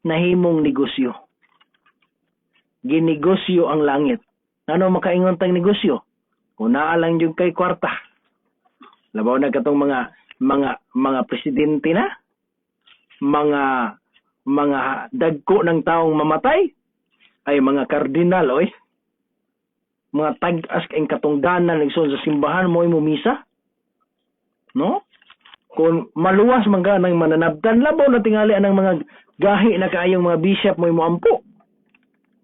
nahimong negosyo. Ginegosyo ang langit. Ano makaingon tang negosyo? Una lang jud kay kwarta. Labaw na katong mga presidente na, mga dagko ng taong mamatay, ay mga kardinal oy. Mga tag-as kay katungdanan igsoon sa simbahan mo misa. No? Kung maluwas man ka ng mananabtan, labaw na tingali anang mga gahi na kaayong mga bishop mo ampo.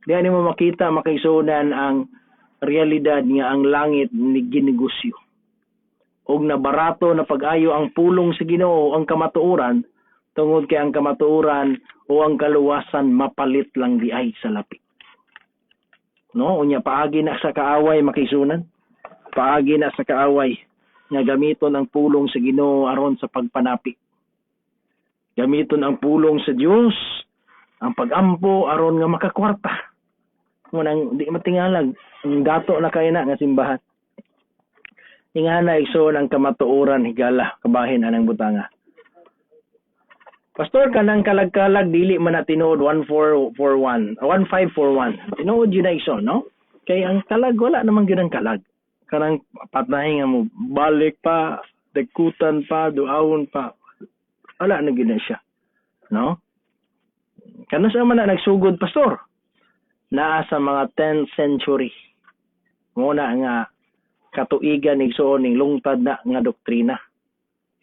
Diyan mo makita, makaisunan ang realidad nga ang langit ni ginegosyo. Og na barato na pag-ayo ang pulong sa Ginoo ang kamatuoran, tungod kay ang kamatuoran o ang kaluwasan mapalit lang di ay sa lapi. No, unya paagi na sa kaaway makisunan. Paagi na sa kaaway nga gamiton ang pulong sa Ginoo aron sa pagpanapi. Gamiton ang pulong sa Dios, ang pagampo aron nga makakwarta. Ngunang di matingalag, ang dato na kay na nga simbahan. Ingana igsoon ang kamatuoran higala kabahin anang butanga. Pastor kanang kalag-kalag dili man na tinuod 1541. Tinuod yun na igsoon, no? Kay ang kalag wala namang gyud ang kalag. Kanang patay nga mo balik pa, dagkutan pa, duawon pa. Wala na gyud siya. No? Kano sa man na nagsugod pastor? Naa sa mga 10th century. Muna nga katuigan igsoon ning lungtad na nga doktrina.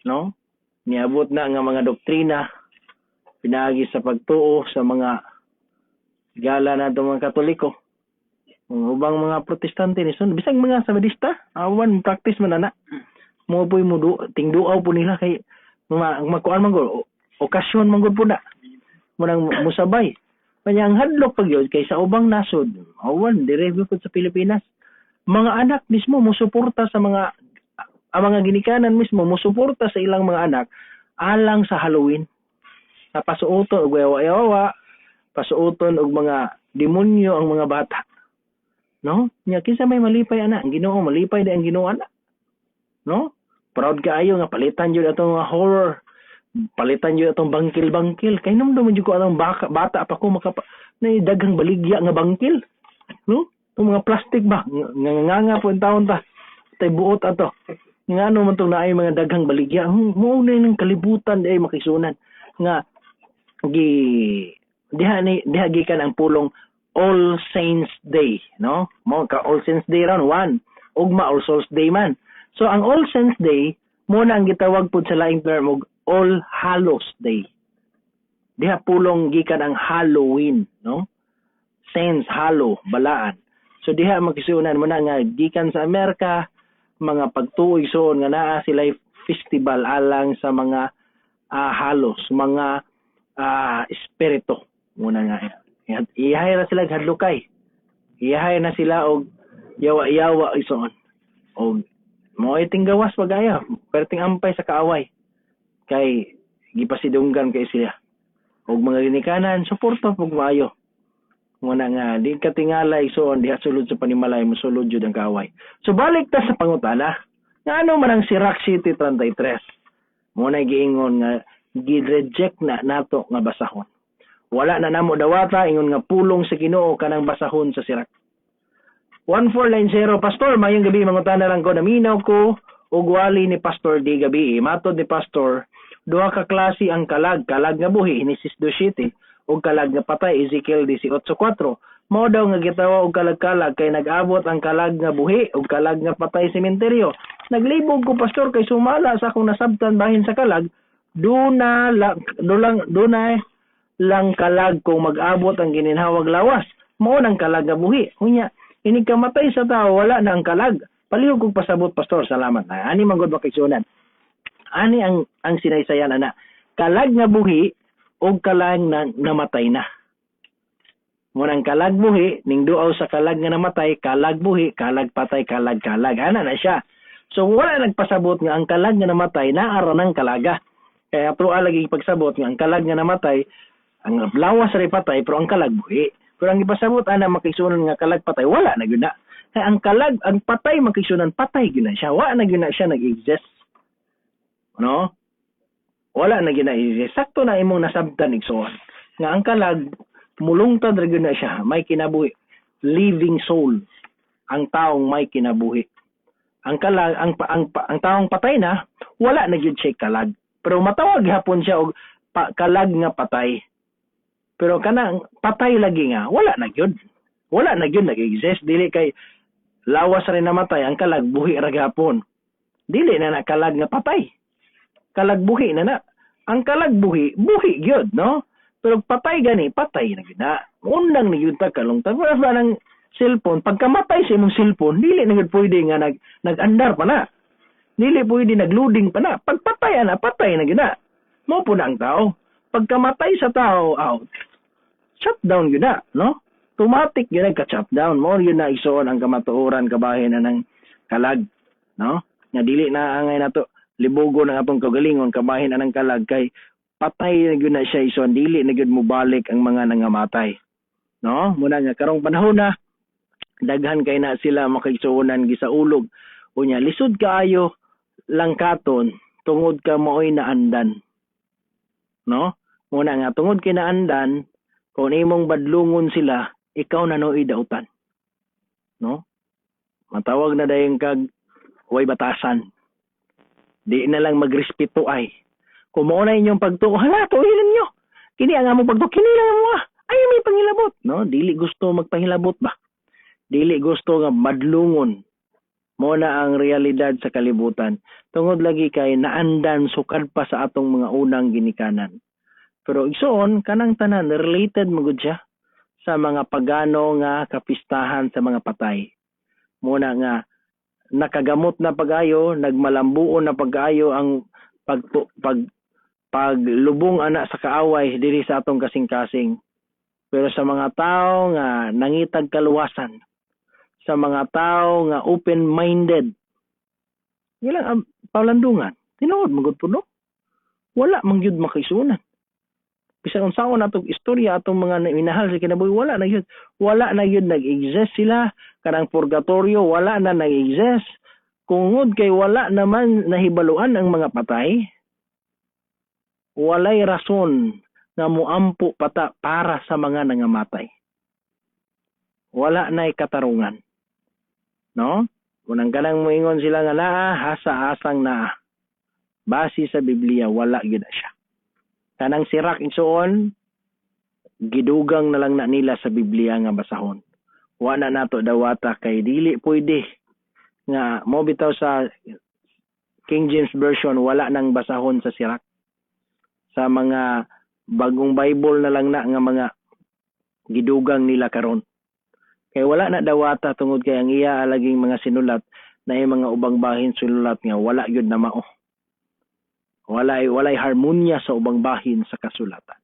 No? Niabot na nga mga doktrina pinagi sa pagtuo sa mga gala na mga Katoliko. Ubang mga protestante ni son bisag mga Sabadista awan practice man ana mo poy mo tingduaw po nila kay magkuan man gud okasyon man gud po na munang musabay kanya ang hadlok pag yun kay sa ubang nasod awan dire pud sa Pilipinas mga anak mismo mosuporta sa mga ang mga ginikanan mismo mosuporta sa ilang mga anak alang sa Halloween pasuoton og yawa pasuoton og mga demonyo ang mga bata. No? Nya kinsa may malipay ana, ang Ginoo malipay di ang Ginoo ana. No? Proud kaayo nga palitan jud atong horror palitan yun atong bangkil kay namdo man jud ko atong bata pa ko na daghang baligya nga bangkil, no? Itong mga plastic ba nga po ang taon ta tay buot ato nga ano man tong naay mga daghang baligya mo na ng kalibutan ay makisunan nga diha gikan ang pulong All Saints Day, no? Mo ka All Saints Day ron 1 ugma All Souls Day man. So ang All Saints Day mo na ang gitawag pud sa laing term og All Hallows Day. Diha pulong gikan ang Halloween, no? Saints Hallow balaan. So diha makisunan mo na nga gikan sa Amerika mga pagtuig soon nga naa sila festival alang sa mga halos, mga espiritu muna nga. Iyahay na sila hadlukay. Iyahay na sila og yawa-yawa isoon. Og mo iting gawas pagaya, perting ampay sa kaaway. Kay gipasidunggan kay sila. Og mga ginikanan suporta pug maayo. Muna nga di katingala isoon diha sulod sa panimalay mosulod jud ang kaaway. So balik ta sa pangutana. Ngano man ang Sirach City 33? Muna giingon nga gi-reject na nato nga basahon. Wala na namo dawata ingon nga pulong sa Ginoo kanang basahon sa Sirach. 1490 Pastor, mayong gabi mangutana lang ko naminaw ko og wali ni Pastor di gabi. Matod ni Pastor, duha ka klase ang kalag nga buhi Genesis 2:7 ug kalag nga patay Ezekiel 18:4. Mao daw nga gitawa og kalag-kalag kay nag-abot ang kalag nga buhi ug kalag nga patay sementeryo. Naglibog ko Pastor kay sumala sa akong nasabtan bahin sa kalag, dunay lang kalag kung mag-abot ang gininhawag lawas. Mao nang kalag nga buhi. Unya, inig kamatay sa tao wala na ang kalag. Palihog kog pasabot Pastor, salamat. Ani man gud makisunan. Ani ang sinaysayan ana. Kalag nga buhi og kalag na namatay na. Munang kalag buhi ning duaw sa kalag nga namatay, kalag buhi, kalag patay, kalag ana na siya. So wala nagpasabot nga ang kalag nga namatay naara ng kalaga. Kaya pero lagi pagsabot nga ang kalag nga namatay, ang lawas ray patay pero ang kalag buhi. Pero ang ipasabot ana makisunan nga kalag patay wala na gyud na. Kaya ang kalag ang patay makisunan patay gyud na siya. Wala na gyud na siya nag-exist. No? Wala na gina-exist. Sakto na imong nasabtan igsoon. Nga ang kalag mulungtad ra gyud na siya, may kinabuhi. Living soul. Ang taong may kinabuhi. Ang kalag ang taong patay na, wala na gyud siya kalag. Pero matawag hapon siya og kalag nga patay. Pero kanang patay lagi nga, wala na gyud. Wala na gyud nag-exist. Dili kay lawas rin namatay, ang kalag buhi ra gapon. Dili na kalag nga patay. Kalag buhi na. Ang kalag buhi gyud, no? Pero patay gani, patay na gyud na. Undang ni gyud ta kalungtad. Wala ba ng cellphone, pagkamatay sa imong cellphone, dili na gyud pwede nga nag-andar pa na. Dili pwede nag-loading pa na. Pagpatay na, patay na gyud na. Mao po na ang tao. Pagkamatay sa tao, out. Shutdown gyud na, no? Automatic gyud nagka-shutdown. Mo gyud na isuon ang kamatuoran kabahin na ng kalag, no? Nga dili na angay nato libugo ng atong kagalingon kabahin anang kalag kay patay na gyud na siya ison dili na gyud mobalik ang mga nangamatay, no? Muna nga karong panahon na daghan kay na sila makigsuonan gisaulog unya lisod kaayo langkaton tungod ka maoy naandan, no? Muna nga tungod kay naandan kung imong badlungon sila ikaw na noy dautan, no? Matawag na dayon kag way batasan. Di na lang magrespeto ay. Kung mo na inyong pagtuo, hala, tuwilan nyo. Kini ang among pagtuo, kini lang mo ay may pangilabot. No? Dili gusto magpangilabot ba? Dili gusto nga madlungon. Mo na ang realidad sa kalibutan. Tungod lagi kay naandan sukad pa sa atong mga unang ginikanan. Pero igsoon, kanang tanan, related magud siya sa mga pagano nga kapistahan sa mga patay. Muna nga, nakagamot na pag-ayo, nagmalambuon na pag-ayo ang paglubong ana sa kaaway diri sa atong kasing-kasing. Pero sa mga tao nga nangitag kaluwasan, sa mga tao nga open-minded, ilang paulandungan, tinuod magud puno. Wala man gyud makisunan. Bisan unsaon atong istorya atong mga minahal sa kinabuhi, wala na gyud. Wala na gyud nag-exist sila. Kanang purgatorio wala na nag-exist. Kungod kay wala naman nahibaluan ang mga patay. walay rason nga muampo pata para sa mga nangamatay. Wala na'y katarungan. No? Unang kanang moingon sila nga naa, hasa-asang naa. Base sa Biblia, wala gyud na siya. Kanang sirak igsuon, gidugang na lang na nila sa Biblia nga basahon. Wala nato dawata kay dili pwede nga mo bitaw sa King James Version wala nang basahon sa sirak. Sa mga bagong Bible na lang na nga mga gidugang nila karon. Kay wala na dawata tungod kay ang iya alaging mga sinulat na yung mga ubang bahin sinulat nga wala gyud na mao. Walay harmonya sa ubang bahin sa kasulatan.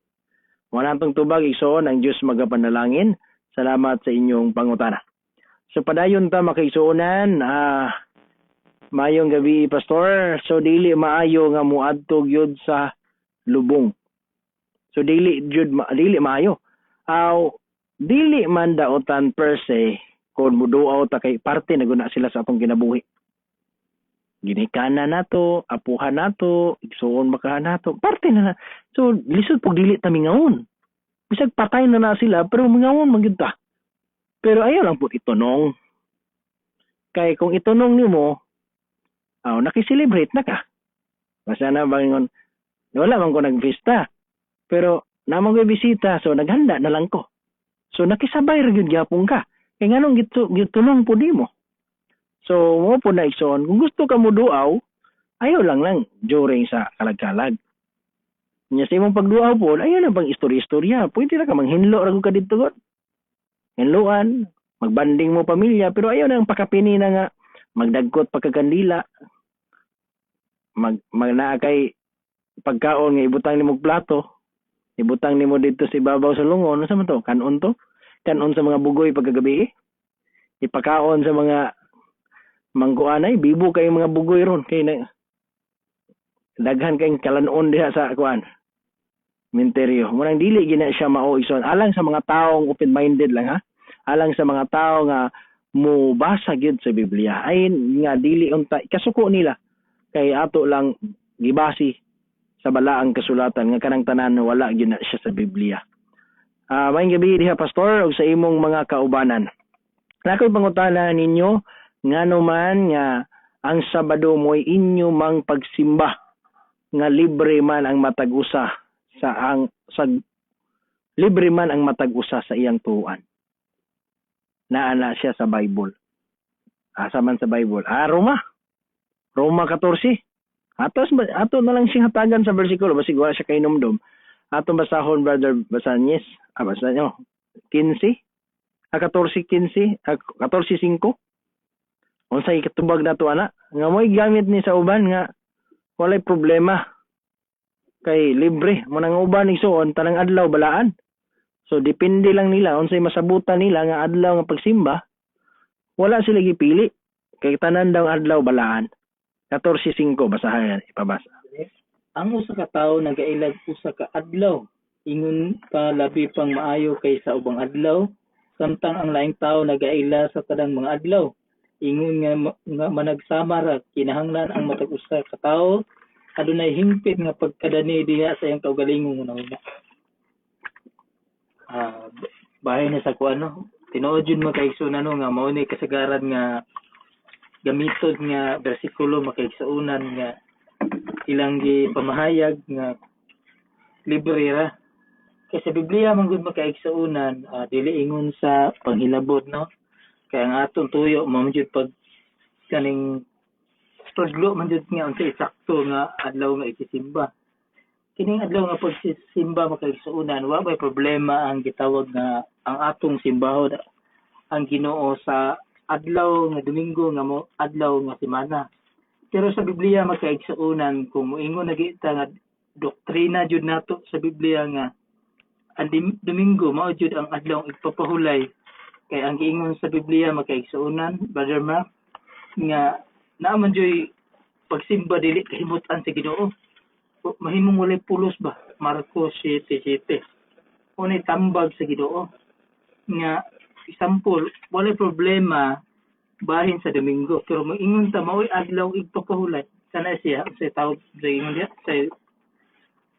Wala tong tubag igsoon ang Dios magapanalangin. Salamat sa inyong pangutana. So padayon ta makaigsuonan, mayong gabi pastor. So dili maayo nga muadto gyud sa lubong. So dili maayo. Dili man daotan per se kung muduaw ta kay parte na guna sila sa atong kinabuhi. Ginikanan nato, apuhan nato, igsuon makahan nato, parte na. So lisod pag dili ta mingaon. Bisag patay na sila pero mingaon man gyud ta. Pero ayaw lang po itunong. Kay kung itunong nimo, nakiselebrate na ka. Basta na bangon, wala man ko nagfista. Pero namang ko bisita, so naghanda na lang ko. So nakisabay ra gyud gyapon ka. Kay nganong gitunong po nimo. So mo po na igsoon, kung gusto ka mo duaw, ayaw lang during sa kalag-kalag. Nya sa imong pagduaw po, ayaw na bang istorya-istorya. Pwede na ka manghinlo ra ka dito god. Hinluan, magbanding mo pamilya, pero ayaw na ang pakapini na nga magdagkot pagkagandila. Magna kay pagkaon nga ibutang nimo plato, ibutang nimo dito sa ibabaw sa lungon, ano sa man to? Kanon to? Kanon sa mga bugoy pagkagabi. Ipakaon sa mga mangkuanay, bibo kay mga bugoy ron kay na daghan kay kalanon diha sa kuan. Minteryo. Munang dili gina siya mao ison. Alang sa mga taong open-minded lang ha. Alang sa mga tao nga mubasa gyud sa Biblia. Ay nga dili unta kasuko nila kay ato lang gibasi sa balaang kasulatan nga kanang tanan wala gyud na siya sa Biblia. Maayong gabi diha pastor ug sa imong mga kaubanan. Nakoy pangutana ninyo ngano man nga ang Sabado mo'y inyo mang pagsimba nga libre man ang matag-usa libre man ang matag-usa sa iyang tuan. Naana siya sa Bible. Asa man sa Bible? Roma 14. Ato na lang siyang hatagan sa bersikulo basig wala siya kay numdum. Ato basahon brother Basanyes. Basa nyo 15. 14:15, 14:5. Unsay katubag nato ana nga mo'y gamit ni sa uban nga walay problema kay libre mo nang uban igsuon tanang adlaw balaan. So depende lang nila unsay masabutan nila nga adlaw nga pagsimba. Wala sila gipili kay tanan daw adlaw balaan. 14:5 basahan ipabasa. Ang usa ka tawo nagailag usa ka adlaw ingon pa labi pang maayo kaysa ubang adlaw samtang ang laing tawo nagaila sa tanang mga adlaw. Ingon nga managsama ra kinahanglan ang matag-usa ka tawo adunay hingpit nga pagkadani diha sa iyang kaugalingon una. Bahay na sa kuano tinuod jud makaigsunan nga mao ni kasagaran nga gamitod nga bersikulo makaigsunan nga ilang gipamahayag nga libre ra. Kay sa Biblia man gud makaigsunan dili ingon sa panghilabot no. Kaya ang atong tuyo mo jud pag kaning tudlo man jud nga unsa eksakto nga adlaw nga ikisimba. Kining adlaw nga pagsimba makaigsuunan wa may problema ang gitawag nga ang atong simbahon ang Ginoo sa adlaw nga Domingo nga mo adlaw nga semana. Pero sa Biblia makaigsuunan kung moingon na kita nga doktrina jud nato sa Biblia nga ang Domingo mao jud ang adlaw igpapahulay. Kay ang giingon sa Biblia makaigsuunan brother Mark nga naaman joy pagsimba dili kahimutan sa Ginoo. Mahimong walay pulos ba? Marcos 7:7. Unay tambag sa Ginoo nga example walay problema bahin sa Domingo pero moingon ta mao'y adlaw igpapahulay sana siya sa tawag sa ingon diha sa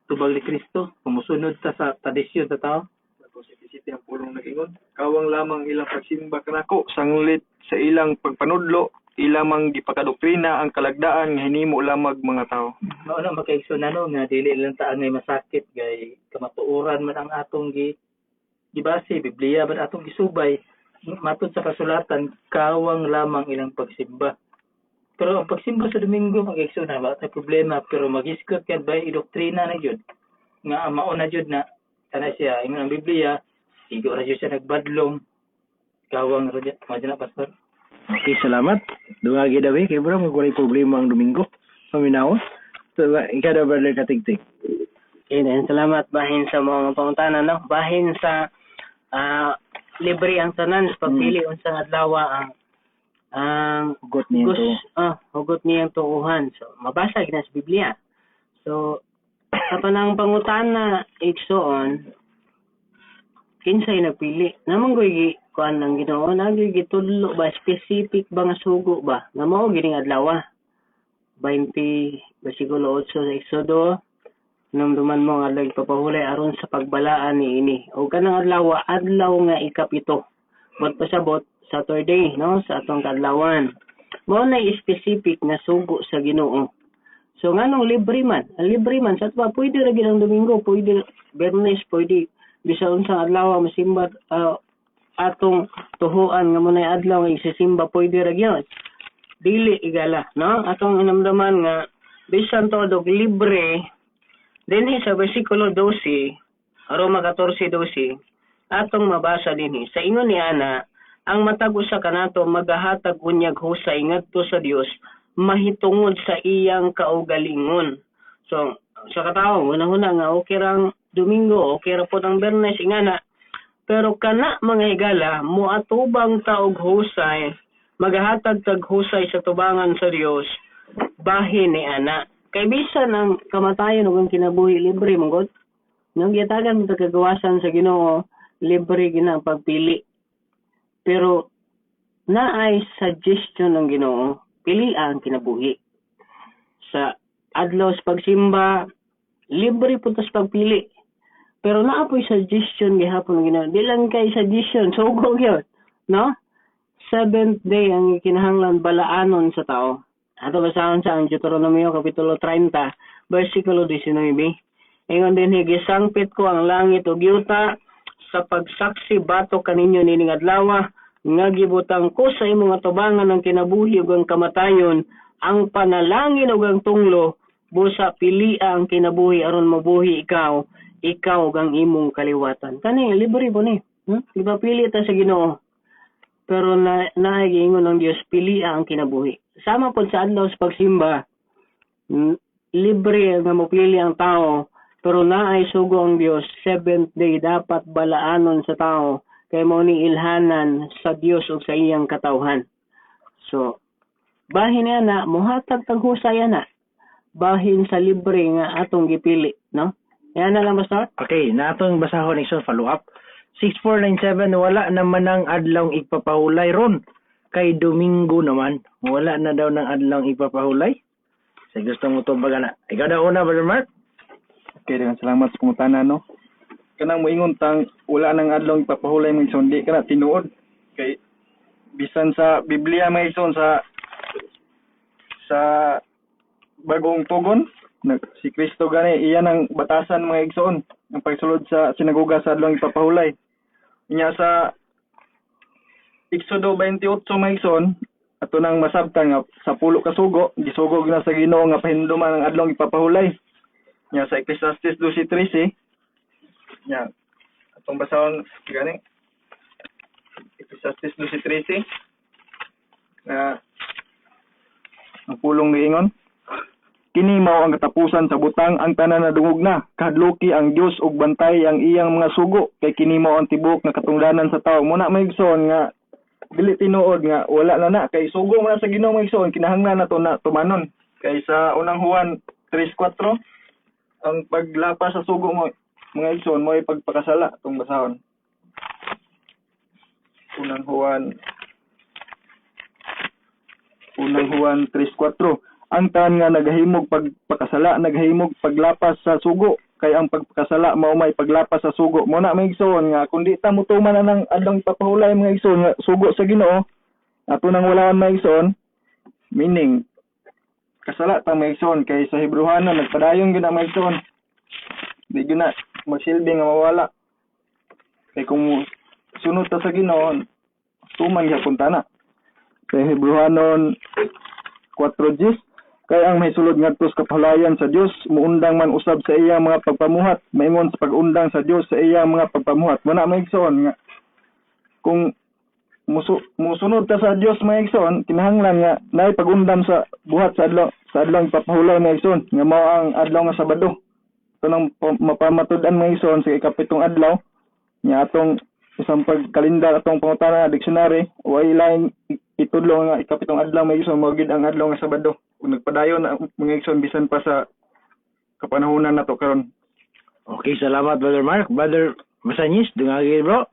tubag ni Kristo, kumusunod ta sa tradisyon sa tao. Tapos ipisiti ang pulong nag-ingon, kawang lamang ilang pagsimba kanako, sanglit sa ilang pagpanudlo, ilamang gipakadoktrina ang kalagdaan nga hinimo lamag mga tao. Mao na makaigsoon nga dili lang ta angay masakit gay kamatuoran man ang atong gibase, Biblia man atong gisubay. Matod sa kasulatan, kawang lamang ilang pagsimba. Pero ang pagsimba sa Domingo makaigsoon na wala tay problema, pero magiskot kad bay idoktrina na jud nga mao na jud na kana siya ingon ang Biblia, igo ra jud siya nagbadlong. Kawang ra jud na pastor. Okay, salamat. Duwagi daw kay bro, magwalay problema ang Domingo. Paminaw. So, ikaw daw, brother Katigtig. Okay, then salamat bahin sa mga pangutana, no? Bahin sa libre ang tanan sa pagpili unsang adlaw ang Hugot niya ito. hugot niyang tuuhan. So mabasa gina sa Biblia. So sa panang pangutana igsoon kinsay nagpili? Namang goy kuan ng Ginoo, nagay gitudlo ba specific ba nga sugo ba? Nga mao gining adlaw 20 bersikulo 8 sa Exodo, namduman mo nga adlaw ipapahulay aron sa pagbalaan ni ini. O kanang adlaw nga ikapito. Magpasabot Saturday, no, sa atong kadlawan. Mao na specific na sugo sa Ginoo. So nganong libre man? Ang libre man sa tuwa pwede ra gyud ang Domingo, pwede Biyernes, pwede bisa unsang adlaw masimba atong tuhuan nga munay adlaw nga isisimba pwede ra gyud. Dili igala, no? Atong inamdaman nga bisan todo libre dinhi sa bersikulo 12, Roma 14:12, atong mabasa dinhi sa ingon ni ana, ang matag usa kanato magahatag unyag husay ngadto sa Dios mahitungod sa iyang kaugalingon. So sa katawo una nga okay rang Domingo, okay ra pod ang Biyernes ingana, pero kana mga higala moatubang ta og husay, magahatag tag husay sa tubangan sa Dios bahin ni ana. Kay bisan ang kamatayon ug ang kinabuhi libre mong nang giyatagan mo kagawasan sa Ginoo, libre gina ang pagpili. Pero naay suggestion ng Ginoo, pili ang kinabuhi. Sa adlaw sa pagsimba, libre po tas pagpili. Pero naapoy suggestion gihapon ng Ginoo. Di lang kay suggestion, sugo gyud, no? 7th day ang kinahanglan balaanon sa tao. Ato basahon sa ang Deuteronomio kapitulo 30, bersikulo 19. Ingon din higisangpit ko ang langit ug yuta sa pagsaksi bato kaninyo nining adlaw nga gibutang ko sa imong atubangan ang kinabuhi ug ang kamatayon, ang panalangin ug ang tunglo, busa pilia ang kinabuhi aron mabuhi ikaw ug ang imong kaliwatan. Kani libre po ni. Diba pili ta sa Ginoo. Pero nahigingon ng Dios pilia ang kinabuhi. Sama po sa adlaw sa pagsimba, libre nga mopili ang tao, pero naay sugo ang Dios 7th day dapat balaanon sa tao kay mao ni ilhanan sa Dios ug sa iyang katawhan. So bahin na mohatag tag husay na. Bahin sa libre nga atong gipili, no? Yan na lang basta. Okay, natong basahon iso follow up. 6497 wala naman ang adlaw ipapahulay ron. Kay Domingo naman, wala na daw ng adlaw ipapahulay. Sa gusto mo to baga na. Ikaw daw una, Brother Mark? Okay, dengan salamat sa pangutana, no? Kanang moingon tang wala nang adlaw ipapahulay mo ison, di kana tinuod. Kay bisan sa Biblia may ison sa bagong tugon, si Kristo gani iyan ang batasan mga igsoon, ang pagsulod sa sinagoga sa adlaw ipapahulay. Inya sa Exodo 28 maigsoon, ato nang masabtan nga sa pulo ka sugo, gisugog na sa Ginoo nga pahinduman ang adlaw ipapahulay. Nya sa Ecclesiastes 12:13, nya atong basahon gani. Ecclesiastes 12:13 na ang pulong giingon, kini mao ang katapusan sa butang, ang tanan nadungog na, kahadluki ang Dios ug bantay ang iyang mga sugo, kay kini mao ang tibok na katungdanan sa tawo. Muna maigsoon nga dili tinuod nga wala na kay sugo man sa Ginoo maigsoon, kinahanglan nato na tumanon. Kay sa unang Juan 3:4 ang paglapas sa sugo mo mga igsoon mo ay pagpakasala tong basahon. Unang Juan 3:4 ang tanan nga nagahimog pagpakasala, nagahimog paglapas sa sugo, kay ang pagkasala mao may paglapas sa sugo. Mo na may igsoon nga kundi ta mutuman na ng adlong ipapahulay mga igsoon nga sugo sa Ginoo ato nang walaan mga igsoon, meaning kasala ta mga igsoon kay sa Hebrewana nagpadayon gyud ang mga igsoon. Di gyud na magsilbi nga mawala. Kay kung sunod ta sa Ginoo, tuman gyapon ta na. Sa Hebrewanon 4:10 kay ang may sulod ngadto sa kapahulayan sa Dios muundang man usab sa iyang mga pagpamuhat, maingon sa pag-undang sa Dios sa iyang mga pagpamuhat. Wala may igsoon nga kung musunod ta sa Dios mga igsoon, kinahanglan nga naay pag-undam sa buhat sa adlaw papahulay mga igsoon nga mao ang adlaw nga Sabado. Ito nang mapamatud-an mga igsoon sa ikapitong adlaw nga atong isang pagkalendar atong pangutana dictionary way lain itudlo nga ikapitong adlaw may igsoon mao gid ang adlaw nga Sabado. Kung nagpadayon na mga igsoon bisan pa sa kapanahunan nato karon. Okay, salamat Brother Mark. Brother Masanyis, dungagi bro.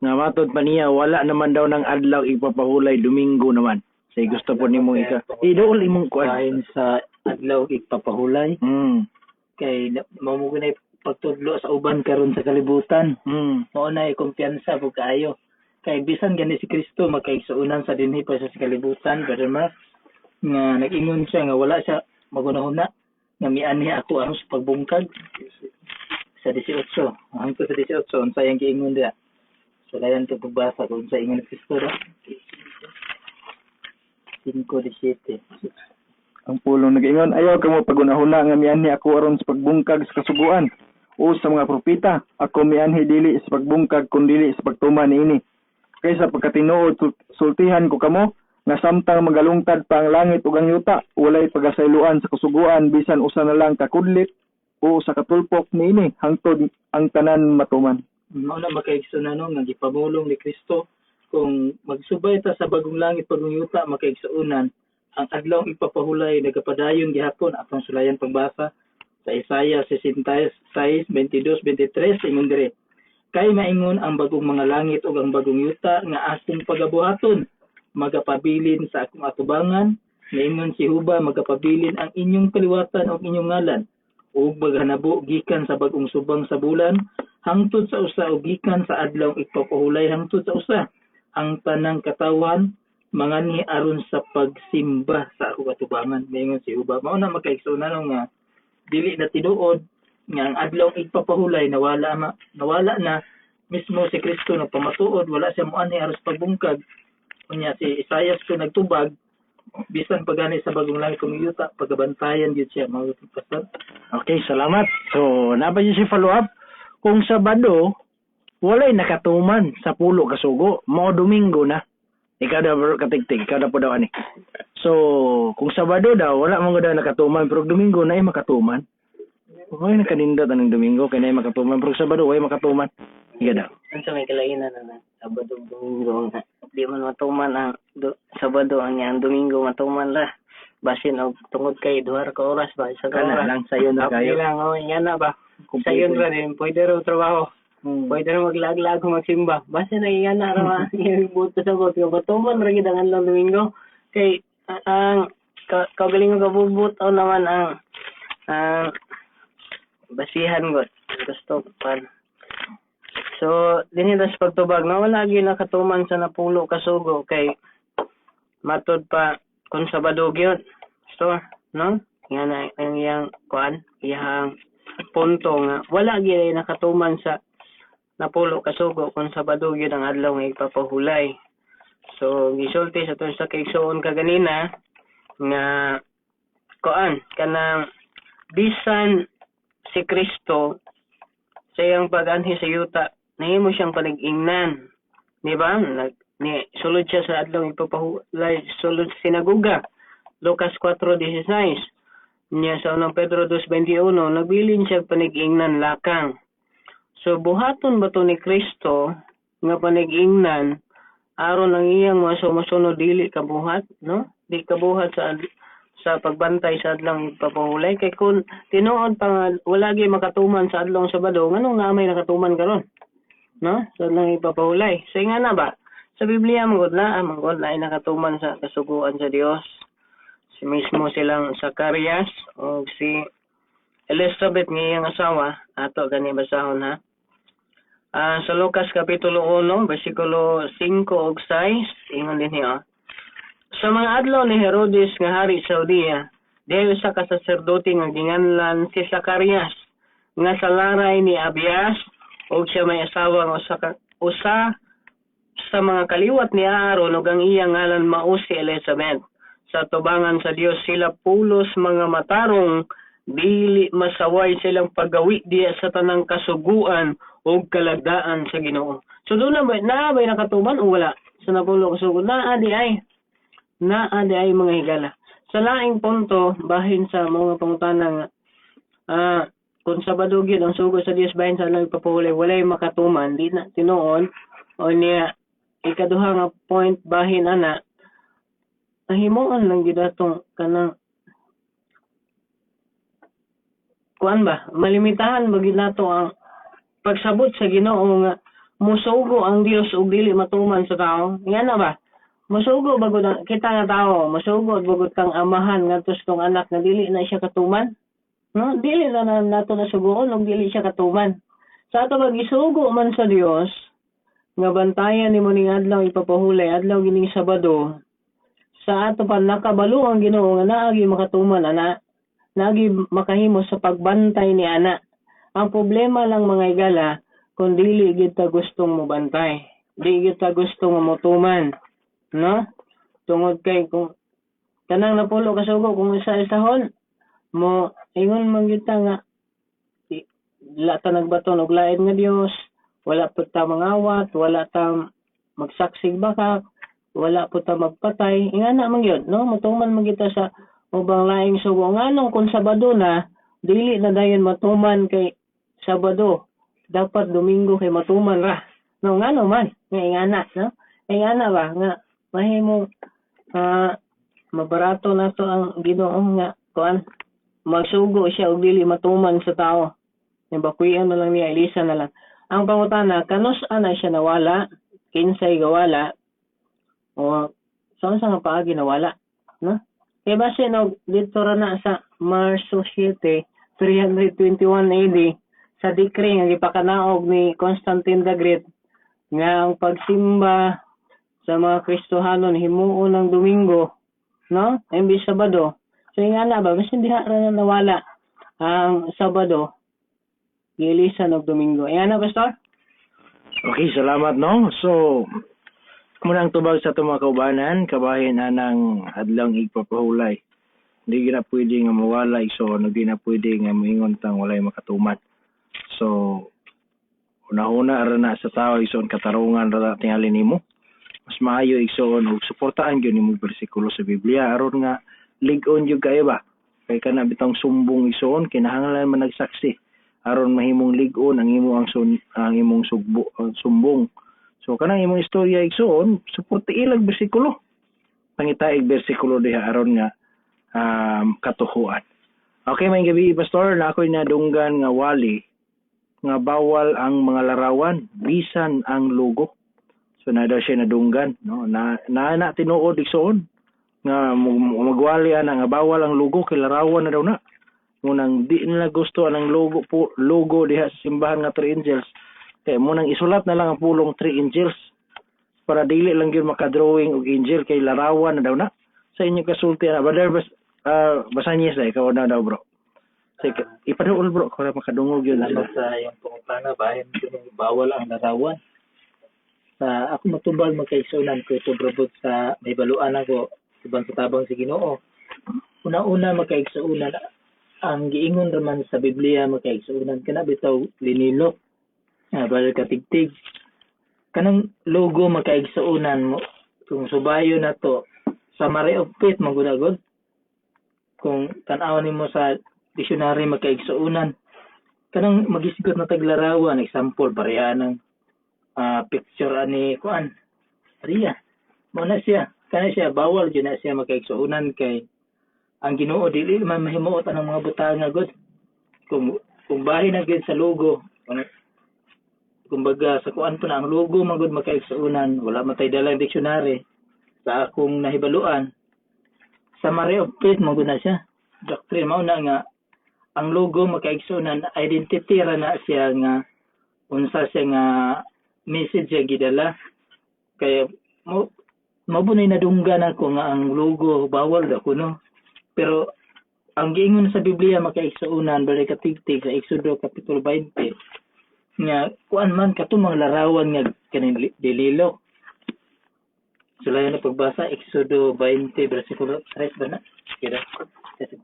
Nga matod pa niya, wala naman daw ng adlaw ipapahulay, Domingo naman. Say gusto po nimong idool imong kuan. Kain sa adlaw ipapahulay. Kay mao mo ginay pagtudlo sa uban karon sa kalibutan. Mao na kumpiyansa pug kaayo. Kay bisan gani si Kristo makaigsuunan sa dinhi pa sa kalibutan, Brother Mark. Nga nag-ingon siya nga wala siya magunahuna nga mianhi ako ang sa pagbungkag sa 18 hangtod sa 18 unsay ang giingon diha so dayon to pagbasa kung sa ingon ni Kristo ra 5:17 ang pulong nag-ingon ayaw kamo pagunahuna nga mianhi ako aron sa pagbungkag sa kasuguan o sa mga propeta ako mianhi dili sa pagbungkag kundi dili sa pagtuman niini kaysa pagkatinuod sultihan ko kamo nga samtang magalungtad pa ang langit ug ang yuta walay pagasayloan sa kasuguan bisan usa na lang kakudlit o sa katulpok niini hangtod ang tanan matuman. Mao na makaigsunan nga gipamulong ni Kristo kung magsubay ta sa bagong langit bagong yuta makaigsunan ang adlaw ipapahulay nagapadayon gihapon atong sulayan pagbasa sa Isaiah 66:22-23 ingon dire kay maingon ang bagong mga langit ug ang bagong yuta nga akong pagabuhaton magapabilin sa akong atubangan ngayon si Huba magapabilin ang inyong kaliwatan o inyong ngalan ug maghanabo gikan sa bagong subang sa bulan hangtod sa usa ug gikan sa adlaw ipapahulay hangtod sa usa ang tanang katawan mangani aron sa pagsimba sa akong atubangan ngayon si Huba mao na makaigsunan nga dili na tinuod nga ang adlaw ipapahulay nawala na mismo si Kristo na pamatuod wala siya moanhi aron sa pagbungkag kunya si Isaiah ko nagtubag bisan pagani sa bagong langit kung yuta pagabantayan gyud siya mao pastor. Okay, salamat. So napa si follow up kung Sabado walay nakatuman sa pulo ka sugo mao Domingo na ikaw daw katigtig ikaw daw po daw ani so kung Sabado daw wala man daw nakatuman pero Domingo na ay makatuman okay nakanindot ang Domingo kay na ay makatuman pero Sabado way makatuman ikaw daw Unsa may kalainan na Sabado ug Domingo nga di man matuman ang Sabado ang Domingo matuman la basin og tungod kay 2 ka oras ba isa ka kana oras lang sayon na kayo lang nga na ba sayon ra din pwede ra trabaho pwede ra maglaglag magsimba basin na nga na ra ibuto sa bot yung matuman ra gid ang adlaw Domingo kay ang kagaling nga bubut o naman ang basihan gud gusto pa. So, dinhi das pagtubag na wala gyud nakatuman sa napulo ka sugo kay matud pa kun Sabado gyud. So, no? Nga na ang iyang kuan, iyang punto nga wala gyud nakatuman sa napulo ka sugo kun Sabado gyud ang adlaw nga ipapahulay. So, gisulti sa tong sa kaigsuon kaganina nga kuan kanang bisan si Kristo sa iyang pag-anhi sa yuta nahimo siyang palig-ingnan, di ba? Ni sulod siya sa adlaw ipapahulay, sulod sinaguga. Lucas 4:16. Niya sa 1 Pedro 2:21, nabilin siya panig-ingnan lakang. So buhaton ba to ni Kristo nga panig-ingnan aron ang iyang mga sumusunod dili kabuhat, no? Di kabuhat sa pagbantay sa adlaw ipapahulay kay kun tinuod pa nga wala gyud makatuman sa adlaw Sabado nganong namay nakatuman karon? No? So, nang ipapahulay. So, nga na ba? Sa Biblia, manggod na ay nakatuman sa kasuguan sa Dios. Si mismo silang Zacarias o si Elizabeth nga iyang asawa, ato gani basahon ha. Sa Lucas Kapitulo 1, versikulo 5 ug 6, ingon din niya. Sa mga adlaw ni Herodes nga hari sa Judea, dihay usa ka saserdote nga ginganlan si Zacarias, nga sa laray ni Abias, ug siya may asawa nga usa sa mga kaliwat ni Aaron ug ang iyang ngalan mao si Elizabeth. Sa tubangan sa Dios sila pulos mga matarong, dili masaway silang paggawi diya sa tanang kasuguan o kalagdaan sa Ginoo. So doon na ba nakatuman o wala? Sa napulo kasugod, naa di ay mga higala. Sa laing punto, bahin sa mga pangutana nga, kung Sabado gyud ang sugod sa Dios bahin sa lang ipapahuli, walay makatuman, di na tinuon, o niya, ikaduha nga point bahin ana, nahimuon lang gyud atong kanang kuan ba, malimitahan bagid nato ang pagsabot sa Ginoo nga musugo ang Dios ug dili matuman sa tao. Nga na ba? Musugo bagod kita nga tao, musugo bagod kang amahan ngadtos tong anak nga dili na siya katuman. No, dili na nato nasugoon ug dili siya katuman. Sa ato pag isugo man sa Dios nga bantayan nimo ning adlaw ipapahulay adlaw gining Sabado. Sa ato pa nakabalo ang Ginoo nga naagi makatuman ana. Nagi makahimo sa pagbantay ni ana. Ang problema lang mga igala, kung dili gid ta gustong mo bantay, di gid ta gustong motuman, no? Tungod kay kung kanang napulo kasugo kung isa-isahon mo ingon man gyud ta nga wala ta nagbaton og lain nga Dios, wala pud ta mangawat, wala ta magsaksig bakak, wala pud ta magpatay, ingana man gyud, no? Motuman man gyud ta sa ubang laing sugo. Nganong kung Sabado na, dili na dayon matuman kay Sabado. Dapat Domingo kay matuman ra. No, ngano man. Nga ingana, no? Ingana ba? Nga, mahimo, mabarato na to ang Ginoo nga, kuan, magsugo siya og dili matuman sa tao. Nabakuyan na lang niya, Elisa na lang. Ang pangutana, kanus ana siya nawala, kinsay gawala, o saan sa nga paagi nawala, no? Kaya base no, dito na sa Marso 7, 321 AD, sa decree nga gipakanaog ni Constantine the Great nga ang pagsimba sa mga Kristohanon himuon ng Domingo, no? Imbis Sabado. So nga na ba, mas hindi na nawala ang Sabado, gilisan og Domingo. Ayan na, Pastor? Okay, salamat no. So munang tubag sa itong mga kaubanan, kabahin anang adlang igpapahulay. Hindi na pwede nga mawala iso, hindi na pwede nga moingon tang walay makatuman. So, una-una ara na sa tao ison katarungan ra tingali nimo. Mas maayo igsoon og suportaan gyud nimo bersikulo sa Biblia aron nga lig-on gyud kayo ba. Kay kana bitong sumbong ison kinahanglan man nagsaksi aron mahimong lig-on ang imong sumbong. So kanang imong istorya igsoon suporti ilag bersikulo. Pangitaig bersikulo diha aron nga katuhuan. Okay, may gabi Pastor, na ako'y nadunggan nga wali nga bawal ang mga larawan bisan ang logo. So na daw siya nadunggan, no? Na tinuod igsoon nga magwali ana nga bawal ang logo kay larawan na daw na. Munang di nila gusto ang logo diha sa simbahan nga 3 angels. Kaya munang isulat na lang ang pulong 3 angels para dili lang gyud makadrawing og angel kay larawan na daw na. Sa inyo kasulti na Basanyes na ikaw na daw bro. So, ipaduol bro para makadungog yun. Ano sa yung pangutana bahin bawal ang larawan. Sa ako matubal magkaisunan ko ito brabot sa may baluan ako subang sa tabang si Ginoo. Una-una magkaisunan ang giingon raman sa Biblia magkaisunan kana bitaw linilok. Balik katigtig. Kanang logo magkaisunan mo kung subayo na to summary of faith magudagod. Kung tan-aw nimo sa dictionary magkaigsuunan kanang magisigot na taglarawan example pareha ng picture ani kuan Maria mo na siya kana siya bawal gyud na siya magkaigsuunan kay ang Ginoo dili man mahimuot ang mga butanga gud kung bahin na gyud sa logo kumbaga sa kuan pa na ang logo man gud magkaigsuunan wala man tay dalang dictionary sa akong nahibaluan summary of faith mo na siya. Doctrine mo na nga ang logo makaigsunan identity ra na siya nga unsa siya nga message siya gidala. Kaya mabunay nadunggan ako nga ang logo bawal da kuno. Pero ang giingon sa Biblia makaigsunan bali katigtig sa Exodo kapitulo 20 nga kuan man katumang larawan nga kaning dililo. Sulayan na pagbasa Exodo 20 bersikulo 3 ba na? Kira 4.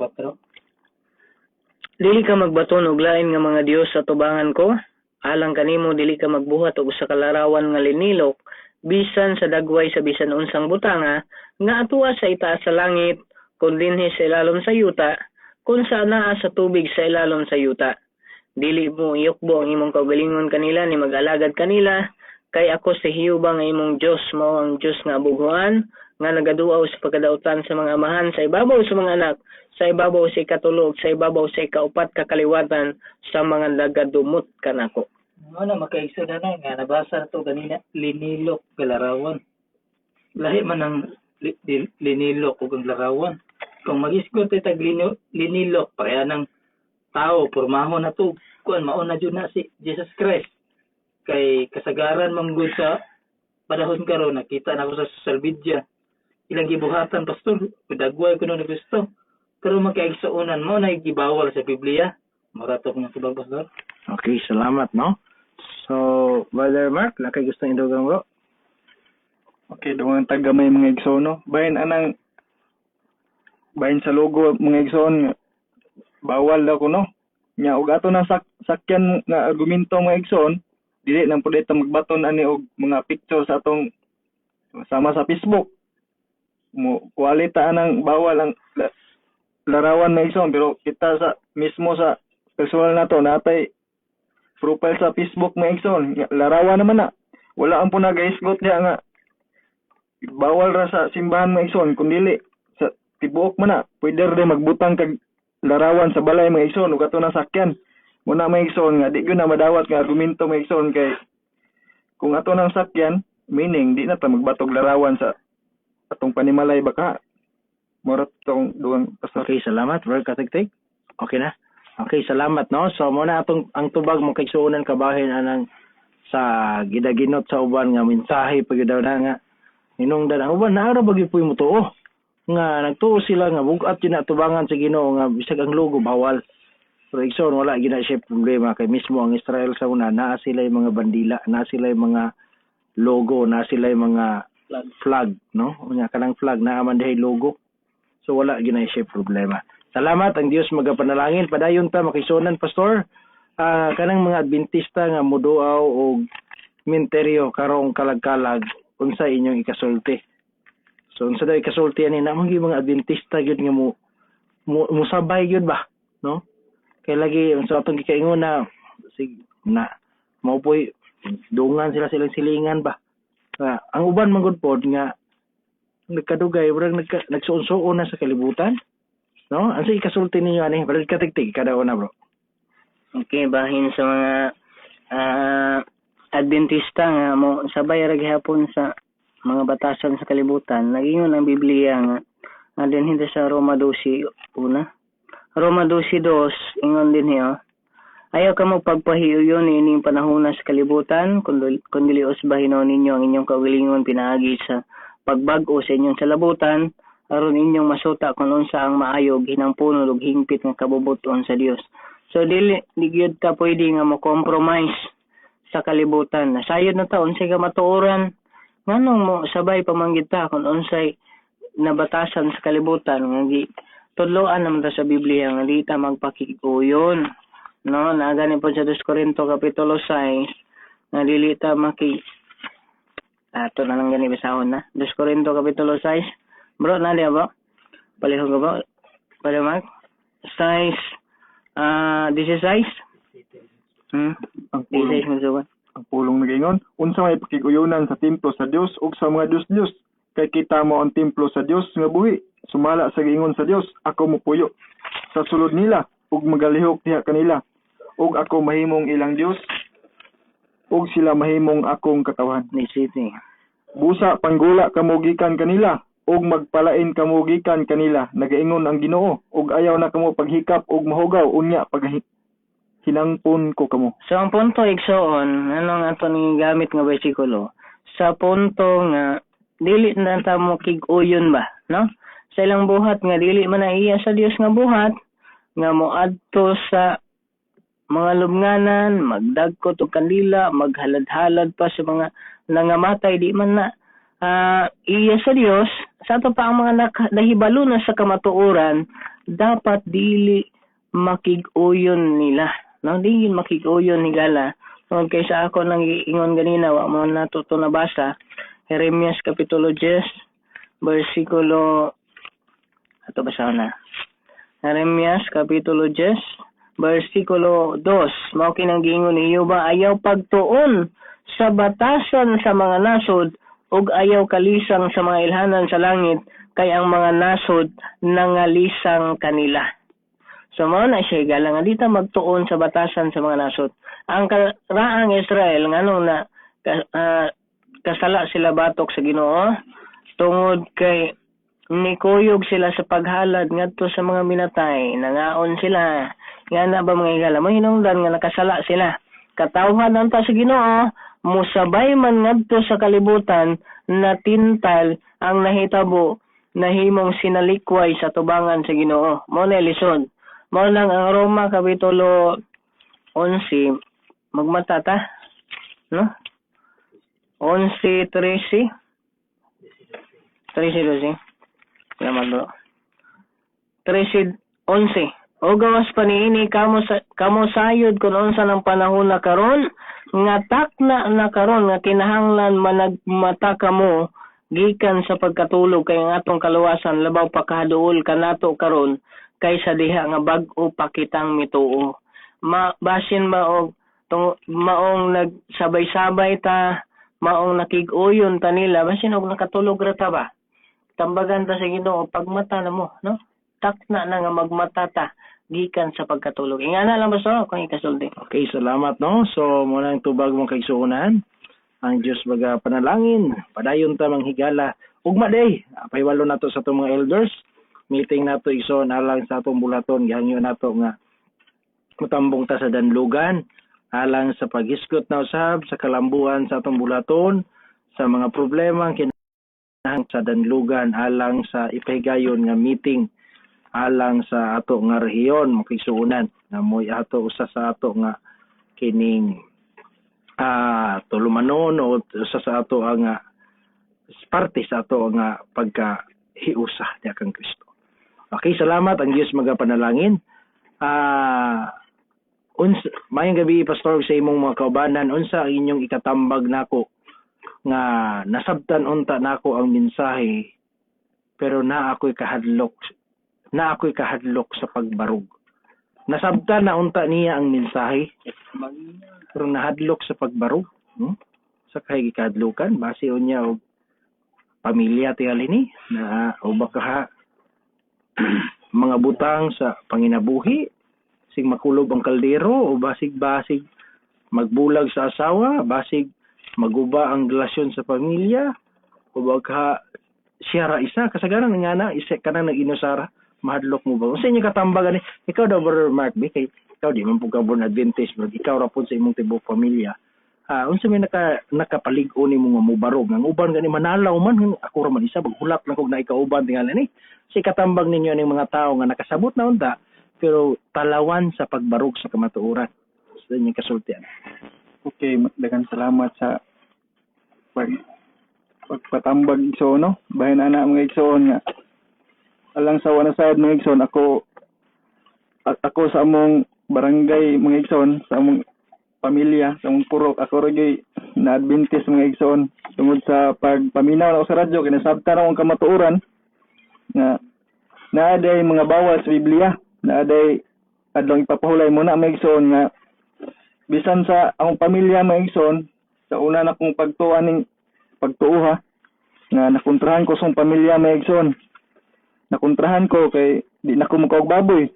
Dili ka magbaton og lain nga mga dios sa tubangan ko. Alang kanimo dili ka magbuhat og usa ka larawan nga linilok bisan sa dagway sa bisan unsang butanga nga atuwa sa itaas sa langit kun dinhi sa ilalom sa yuta kun sa naa sa tubig sa ilalom sa yuta. Dili mo iyukbo ang imong kaugalingon kanila ni mag-alagad kanila kay ako si Hiyuba nga imong Dios mao ang Dios nga abuguan nga nagaduaw sa pagkadautan sa mga amahan sa ibabaw sa mga anak sa ibabaw sa ikatulog sa ibabaw sa ikaupat kakaliwatan sa mga nagadumot kanako. Ano makaigsunan na nga nabasa to ganina linilok galarawan. Lahi man ang linilok ug ang larawan. Kung magisgot ay tag linilok pareha ng tao pormahon na to kuan mao na jud na si Jesus Christ. Kay kasagaran manggod sa panahon karon nakita na ko sa social media ilang gibuhatan pastor pidagway kuno ni Kristo pero makaigsunan mo na gibawal sa Biblia marato nga subag pastor. Okay, salamat, no? So, Brother Mark, lakay gusto indugang bro? Okay, dungang taga may mga igsoon, no? Bahin sa logo mga igsoon, bawal daw ko, no? Nya, og ato ng sakyan nga argumento mga igsoon, dili nang pwede magbaton ani og mga picture sa atong sama sa Facebook. Kuwalita anang bawal ang larawan mga igsoon, pero kita sa mismo sa personal nato natay profile sa Facebook mga igsoon, larawan naman na. Wala ang punagaisgot niya nga bawal ra sa simbahan mga igsoon, kundili sa tibuok man na pwede rin magbutang kag larawan sa balay mga igsoon ug ato na sakyan. Muna mga igsoon nga di gyud na madawat nga argumento mga igsoon kay kung ato nang sakyan meaning di na ta magbatog larawan sa atong panimalay baka morat tong dugang pastor. Okay, salamat, Brother Katigtig. Okay na. Okay, salamat, no? So, muna ang tubag mong kaigsuunan kabahin anang sa gidaginot sa uban nga mensahe pag daw na nga hinungdan ang uban naara bagi puy mo tuo nga nagtuo sila nga bugat yun na tubangan sa Ginoo nga bisag ang logo bawal. Pero igsoon wala gina siya problema kay mismo ang Israel sa una naa sila yung mga bandila, naa sila yung mga logo, naa sila yung mga flag, no? Unya kanang flag naa man dihay logo. So wala gina siya problema. Salamat ang Dios magapanalangin padayon ta makisunan pastor. Kanang mga Adventista nga moduaw og minteryo karong kalag-kalag unsa inyong ikasulti. So unsa daw ikasulti ani namang mga Adventista gyud nga musabay gyud ba, no? Kay lagi unsa atong gikaingon na na mao poy dungan sila silang silingan ba. Ang uban man gud pod nga nagkadugay urang nagsuon-suon na sa kalibutan. No? Ano ikasulti ninyo ani? Brother Katigtig kada una bro. Okay, bahin sa mga Adventista nga mo sabay ra gihapon sa mga batasan sa kalibutan. Nagingon ang Biblia nga din hindi sa Roma 12 una. Roma 12:2 ingon din niya. Ayaw ka mo pagpahiuyon ining panahon sa kalibutan kundi usbahinon ninyo ang inyong kaugalingon pinaagi sa pagbag-o sa inyong salabutan aron inyong masuta kung unsa ang maayo ginampuno ug hingpit nga kabubuton sa Dios. So dili gyud ta pwede nga mo-compromise sa kalibutan. Nasayod na ta unsay ka matuoran nganong mo sabay pamanggid ta kung unsay nabatasan sa kalibutan nga tudloan naman ta sa Biblia nga di ta magpakiguyon. No, nagani po sa 2 Corinto kapitulo 6 nga dili ta ato na lang gani bisahon na. 2 Corinto kapitulo 6. Bro, na dia ba? Palihog ka ba? Pala Mark? 16. Ang Pulong nagingon, unsa may pakiguyonan sa templo sa Dios ug sa mga Dios kay kita mo ang templo sa Dios nga buhi. Sumala sa giingon sa Dios, ako mupuyo sa sulod nila ug magalihok diha kanila. Ug ako mahimong ilang Dios ug sila mahimong akong katawan. Ni City. Busa panggula kamo gikan kanila ug magpalain kamo gikan kanila, nagaingon ang Ginoo, ug ayaw na kamo paghikap ug mahugaw, unya hinangpon ko kamo. So ang punto igsoon, ano nga to ni gamit nga bersikulo, sa punto nga dili na ta mo kig-uyon ba, no? Sa ilang buhat nga dili man na iya sa Dios nga buhat nga moadto sa mga lubnganan, magdagkot og kandila, maghalad-halad pa sa mga nangamatay, di man na iya sa Dios. Sa ato pa ang mga nahibalo na sa kamatuoran, dapat dili makig-uyon nila, no? Dili makig-uyon ni gala. No, kaysa ako nang ingon ganina, wa mo na to nabasa, Jeremias Kapitulo 10, versikulo, ato basa na. Jeremias Kapitulo 10, versikulo 2. Mao kinang giingon niyo ba, ayaw pagtuon sa batasan sa mga nasod, ug ayaw kalisang sa mga ilhanan sa langit, kay ang mga nasod nangalisang kanila. So mao na siya gala nga dita magtuon sa batasan sa mga nasod. Ang karaang Israel nganong na kasala sila batok sa Ginoo tungod kay nikuyog sila sa paghalad ngadto sa mga minatay, nangaon sila. Nga na ba mga igala, mo hinungdan nga nakasala sila. Katawhan nanta sa Ginoo, musabay man ngadto sa kalibutan, natintal ang nahitabo, nahimong sinalikway sa tubangan sa Ginoo. Mo na lisod. Mo lang ang Roma Kapitulo 11, magmata ta, no? 11:13. 13:12. Salamat bro. 13:11. O gawas pa niini kamo sayod kun unsa ng panahon na karon, nga takna na karon nga kinahanglan managmata kamo gikan sa pagkatulog, kay ang atong kaluwasan labaw pa kaduol kanato karon kaysa diha nga bag-o pa kitang mituo. Basin ba og maong nagsabay-sabay ta, maong nakig-uyon ta nila, basin og nakatulog ra ta ba, tambagan ta sa Ginoo pagmata na mo, no? Takna na nga magmata ta gikan sa pagkatulog. Ingana lang ba so kung ikasulti. Okay, salamat, no? So muna ang tubag mong kaigsuonan, ang Dios baga panalangin, padayon ta manghigala ugma day. Pahiwalo nato sa atong mga elders, meeting nato igsoon alang sa atong bulaton, gihangyo nato nga mutambong ta sa danlugan alang sa paghiskot na usab sa kalambuan sa atong bulaton, sa mga problema kinahanglan sa danlugan alang sa ipahigayon nga meeting alang sa ato nga rehiyon makigsuonan na moy ato usa sa ato nga kining tulumanon o usa sa ato nga parte sa ato nga pagkahiusa di kang Kristo. Okay, salamat. Ang Dios magapanalangin. Mayong gabi pastor sa imong mga kaubanan, unsa ang inyong ikatambag nako nga nasabtan unta nako ang mensahe pero na ako'y kahadlok sa pagbarug. Nasabtan na unta niya ang mensahe pero nahadlok sa pagbarug. Sa kay gikadlukan base unya og pamilya tingali ni na o baka mga butang sa panginabuhi, sig makulob ang kaldero o basig magbulag sa asawa, basig maguba ang relasyon sa pamilya o baka siya ra isa kasagaran nga na isa ka na nag-inusara, mahadlok mo ba? Sa inyo katambagan ni ikaw daw Brother Mark B, kay ikaw di man po ka born Adventist, but ikaw ra po sa imong tibok pamilya. Unsa may nakapalig-o ni mo nga mubarog ang uban gani manalaw man ako ra man isa baghulak lang kog na ikauban tingali ni si katambag ninyo ning mga tawo nga nakasabot na unta pero talawan sa pagbarog sa kamatuoran sa inyong kasultian. Okay, daghang salamat sa pagpatambag igsoon, no? Bahin ana mga igsoon nga alang sa wanasad mga igsoon ako sa among barangay mga igsoon, sa among pamilya, sa among purok, ako rin na Adventist mga igsoon tungod sa pagpaminaw na ako sa radyo kinasabtan akong kamatuoran nga naaday mga bawal sa Biblia, naaday adlong ipapahulay mo na mga igsoon nga bisan sa akong pamilya mga igsoon sa una na kong pagtuuha nga nakontrahan ko sa pamilya mga igsoon, nakontrahan ko kay di na ko mukaog baboy,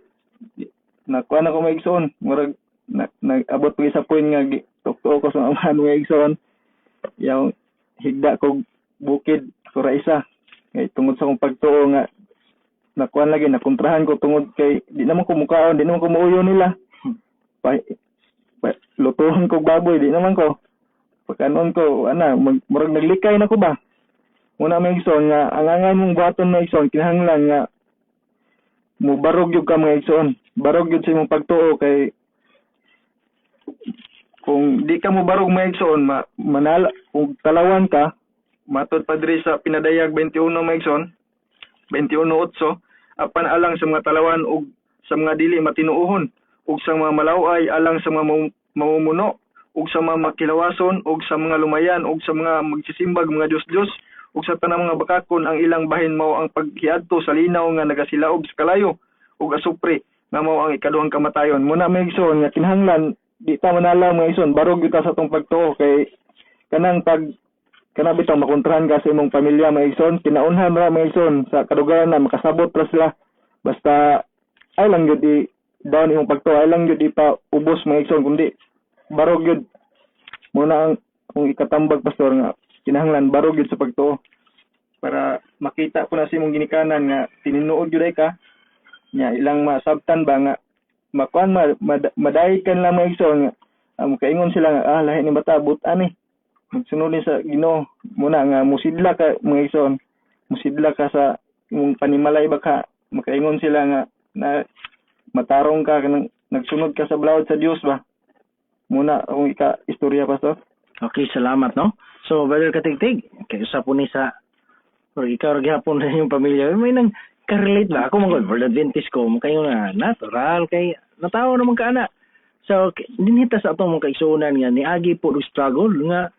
nakuha na ko mga igsoon, murag nag-abot pa sa point nga tukto ko sa amahan mga igsoon, yung higda ko bukid sura isa Ngay tungod sa akong pagtuo nga nakuan lagi nakontrahan ko tungod kay di naman ko mukaon, di naman ko muuyo nila. Lutuhan ko baboy, di naman ko. Pagkanon ko, murag naglikay na ko ba? Muna may igsoon nga, ang angay mong buhaton na igsoon, kinahanglan nga, mubarog yung ka mga igsoon. Barog yun sa imong pagtuo kay, kung di ka mubarog mga igsoon, kung talawan ka, matod pa diri sa pinadayag 21 mga igsoon, 21:8, apan alang sa mga talawan ug sa mga dili matinuohon, ug sa mga malaway alang sa mga mamumuno, ug sa mga makilawason, ug sa mga lumayan, ug sa mga magsisimbag mga Dios-Dios, ug sa tanang mga bakakon ang ilang bahin mao ang paghiadto sa linaw nga nagasilaog sa kalayo, ug asupre nga mao ang ikaduhang kamatayon. Muna may igsoon nga kinahanglan di ta manala mga igsoon, barog kita sa tong pagtuo kay kanang bitaw makontrahan ka sa imong pamilya mga igsoon, kinaunhan ra mga igsoon sa kadugaran na makasabot ra sila. Basta ay lang gyud down imong pagtuo, ay lang gyud pa ubos mga igsoon, kundi barog gyud. Muna ang ikatambag pastor nga kinahanglan barog gyud sa pagtuo para makita ko na sa imong ginikanan nga tininuod gyud ka nya ilang masabtan ba nga makuan madayi kan lang mga igsoon nga kaingon sila nga lahi ni bata but-an magsunod sa Ginoo. Muna nga musidla ka mga igsoon, musidla ka sa imong panimalay baka makaingon sila nga na matarong ka kanang nagsunod ka sa balawod sa Dios ba. Muna akong istorya pastor. Okay, salamat no. So Brother Katigtig, kay usa po ni sa or ikaw ra gyapon rin yung pamilya. May nang karelate ba ako mga World Adventist ko, kayo nga natural kay natawo naman ka ana. So dinhita sa atong mga kaigsuonan nga niagi po og struggle nga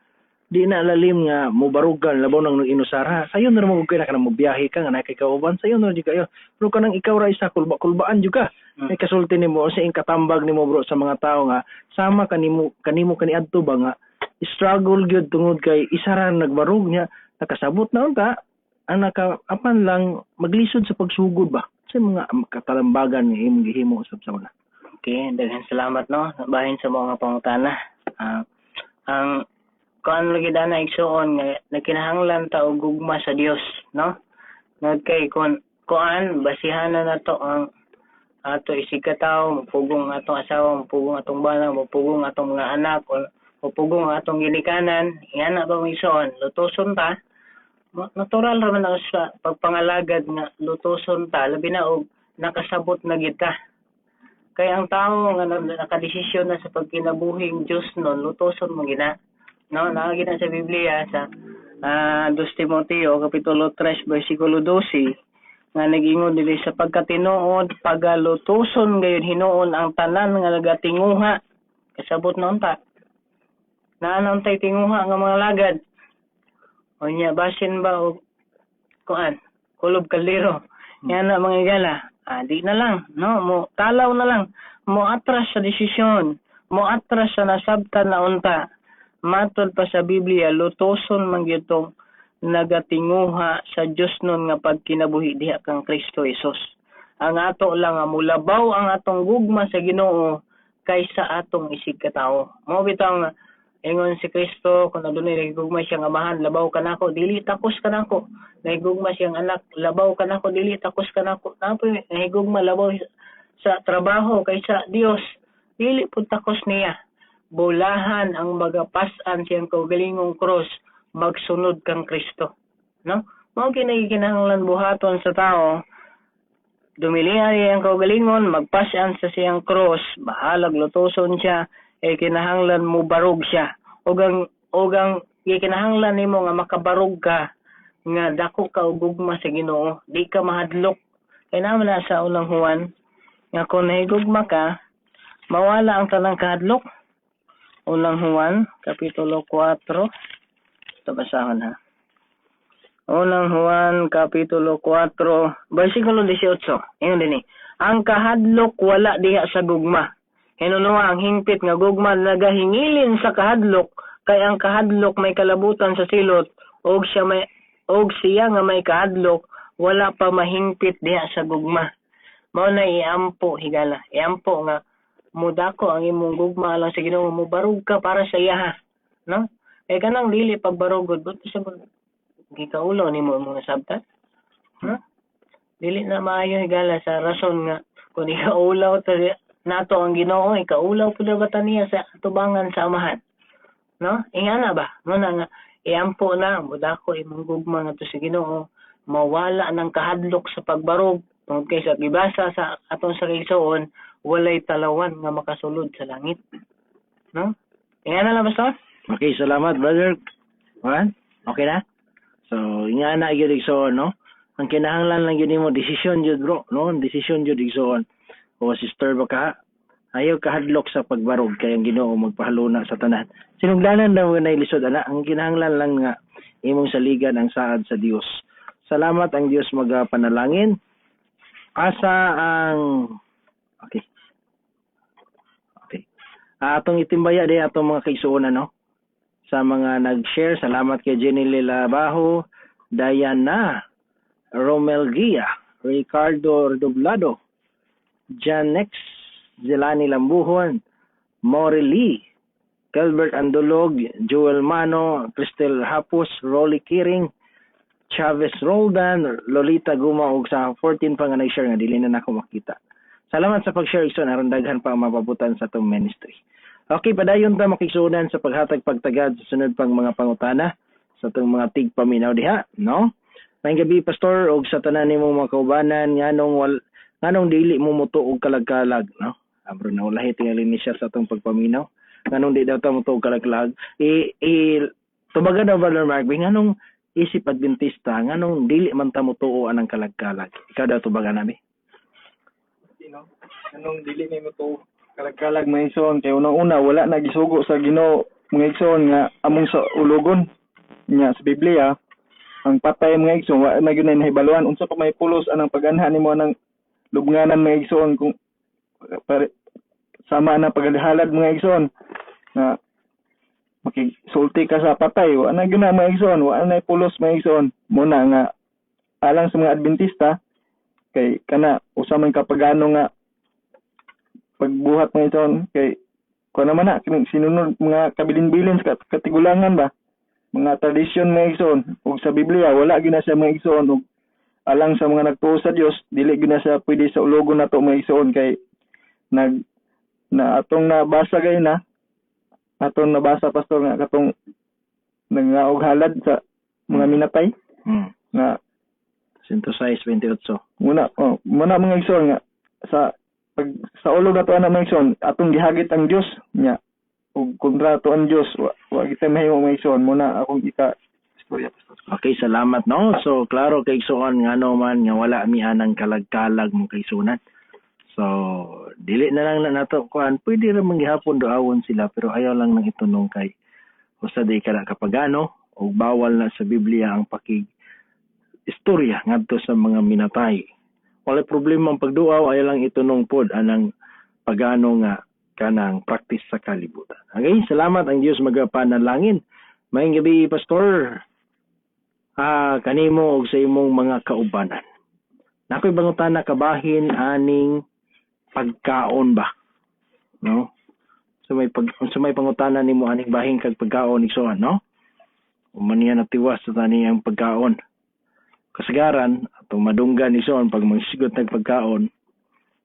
di na lalim nga mubarugan labaw nang inusara. Sayon na mo kay kanang mobiyahe ka nga nakay kauban, sayon na di kayo. Pero kanang ikaw ra isa kulbaan jud ka. May kasulti nimo sa ing katambag nimo bro sa mga tao nga sama kanimo kaniadto ba nga struggle gyud tungod kay isa ra nagbarug niya nakasabot na unta ang apan lang maglisod sa pagsugod ba sa mga katalambagan nga imong gihimo usab sa una. Okay, daghang salamat no. Bahin sa mga pangutana. Ang kuan lagi dana igsuon nga nakinahanglan ta og gugma sa Dios, no? Nagkay kuan basihanan nato ang ato isigkataw, mapugong atong asawa, mapugong atong bana, mapugong atong mga anak, o mapugong atong ginikanan. Yan na ba igsuon, lutoson ta. Natural raman ako sa pagpangalagad nga lutoson ta, labi na og nakasabot na kita. Kaya ang tao nga nakadesisyon na sa pagkinabuhing Dios non, lutoson mo gina. No, nakagina sa Biblia sa 2 Timoteo kapitulo 3 bersikulo 12 nga nagingon dili sa pagkatinuod pagalutoson gayon hinuon ang tanan nga nagatinguha kasabot na unta. Naanon tay tinguha nga mga lagad. O nya basin ba og kuan kulob kaldero. Yan na mga igala. Di na lang, no, mo talaw na lang, mo atras sa desisyon, mo atras sa nasabtan na unta. Matod pa sa Biblia, lutoson man gyutong nagatinguha sa Dios nun nga pagkinabuhi diha kang Kristo Jesus. Ang ato lang nga mulabaw ang atong gugma sa Ginoo kaysa atong isig katao. Mao bitaw nga ingon si Kristo kung adunay nagigugma siyang amahan, labaw ka nako, dili takos ka nako. Nagigugma siyang anak, labaw ka nako, dili takos ka nako. Napoy nagigugma labaw sa trabaho kaysa Dios, dili pud takos niya. Bulahan ang magapasan siyang kaugalingong cross, magsunod kang Kristo. No? Mao kinahanglan buhaton sa tao, dumilihan iyang kaugalingon, magpasan sa siyang cross, bahalag lutoson siya, kinahanglan mo barog siya. Ogang kinahanglan nimo nga makabarog ka, nga dako ka og gugma sa Ginoo, di ka mahadlok. Kay naman na sa unang Juan, nga kung nahigugma ka, mawala ang tanang kahadlok. Unang Juan, Kapitulo 4. Ito basahon ha. Unang Juan, Kapitulo 4, versikulo 18. Ingon din ang kahadlok wala diha sa gugma. Hinunuha ang hingpit nga gugma nagahingilin sa kahadlok, kay ang kahadlok may kalabutan sa silot, og siya nga may kahadlok, wala pa mahingpit diha sa gugma. Mao na iampo higala. Iampo nga mudako ang imong gugma alang sa Ginoo, mubarog ka para sa iya, no? Kanang dili pagbarogod but sa gikaulo nimo mga sabta. Ha? Dili na maayo higala sa rason nga kung ikaulaw ta nato ang Ginoo, ikaulaw pud ba niya sa tubangan sa amahan. No? Ingana ba? Muna nga iampo na mudako imong gugma nga to sa Ginoo, mawala ng kahadlok sa pagbarog tungod kay sa gibasa sa atong sa igsoon, walay talawan nga makasulod sa langit. No? Ingana lang pastor? Okay, salamat, brother. Juan? Okay na? So, ingana gyud igsoon, no? Ang kinahanglan lang yun mo, desisyon yun bro, no? Desisyon yun igsoon. O sister ba ka? Ayaw kahadlok sa pagbarog, kaya ang Ginoo magpahaluna sa tanan. Sinugdanan daw na ilisod, ana. Ang kinahanglan lang nga, imong saligan ang saad sa Dios. Salamat ang Dios magapanalangin. Asa ang... Okay. Okay. Atong itimbaya din atong mga kaigsuonan, no? Sa mga nag-share, salamat kay Jenny Lilabaho, Diana, Romel Gia, Ricardo Doblado, Janex, Zelani Lambuhon, Mori Lee, Calbert Andolog, Joel Mano, Cristel Hapus, Rolly Kiring, Chavez Roldan, Lolita Guma ug sa 14 pa nga nag-share nga dili na nako makita. Salamat sa pag-share igsoon aron daghan pa ang mapabutan sa atong ministry. Okay, padayon ta makigsuonan sa paghatag pagtagad sa sunod pang mga pangutana sa atong mga tigpaminaw diha, no? Maayong gabi pastor og sa tanan nimong mga kaubanan nganong dili mo muto og kalag-kalag, no? Abro na ulahi tingali ni siya sa atong pagpaminaw. Nganong di daw ta muto og kalag-kalag? Tubagan daw Brother Mark, nganong isip Adventista nganong dili man ta mutuo anang kalag-kalag? Ikaw daw tubagan nabi. Anong dili ni mo to kalag-kalag mga igsoon kay unang-una wala na gisugo sa Ginoo mga igsoon nga among sa ulogon nya sa Biblia ang patay mga igsoon wa na gyud nahibaluan unsa pa may pulos anang pag-anha nimo anang lubnganan mga igsoon kung sama na paghalad mga igsoon na makisulti ka sa patay wa na gyud na mga igsoon wa na pulos mga igsoon muna nga alang sa mga Adventista kay kana usa man ka pagano nga pagbuhat mga igsoon kay kuan naman na sinunod mga kabilin-bilin sa katigulangan ba mga tradisyon mga igsoon ug sa Biblia wala gyud na sa mga igsoon ug alang sa mga nagtuo sa Dios dili gyud na sa pwede sa ulogon nato mga igsoon kay atong nabasa gay na atong nabasa pastor nga katong nangaog halad sa mga minatay nga 106:28. muna mga igsoon nga sa ulog nato ana mga igsoon atong gihagit ang Dios nya ug kontrato ang Dios wa kita mahimo mga igsoon muna akong istorya pastor. Okay, salamat no. So klaro kay igsoon ngano man nga wala mi anang kalag-kalag mo kay sunat. So dili na lang na nato kuan pwede ra manggihapon doawon sila pero ayaw lang nang itunong kay usa day kada kapagano ug bawal na sa Biblia ang pakig istorya ngadto sa mga minatay. Wala problema ang pagduaw ay lang itunong pod anang pagano nga kanang practice sa kalibutan. Okay, salamat ang Dios magapanalangin. Maayong gabi pastor. Kanimo og sa imong mga kaubanan. Nakoy bangutana kabahin aning pagkaon ba? No? So may pangutana nimo aning bahin kag pagkaon igsoon, no? Umaniya natiwas sa tani ang pagkaon. Kasagaran atong madunggan igsoon pag magsigot ng pagkaon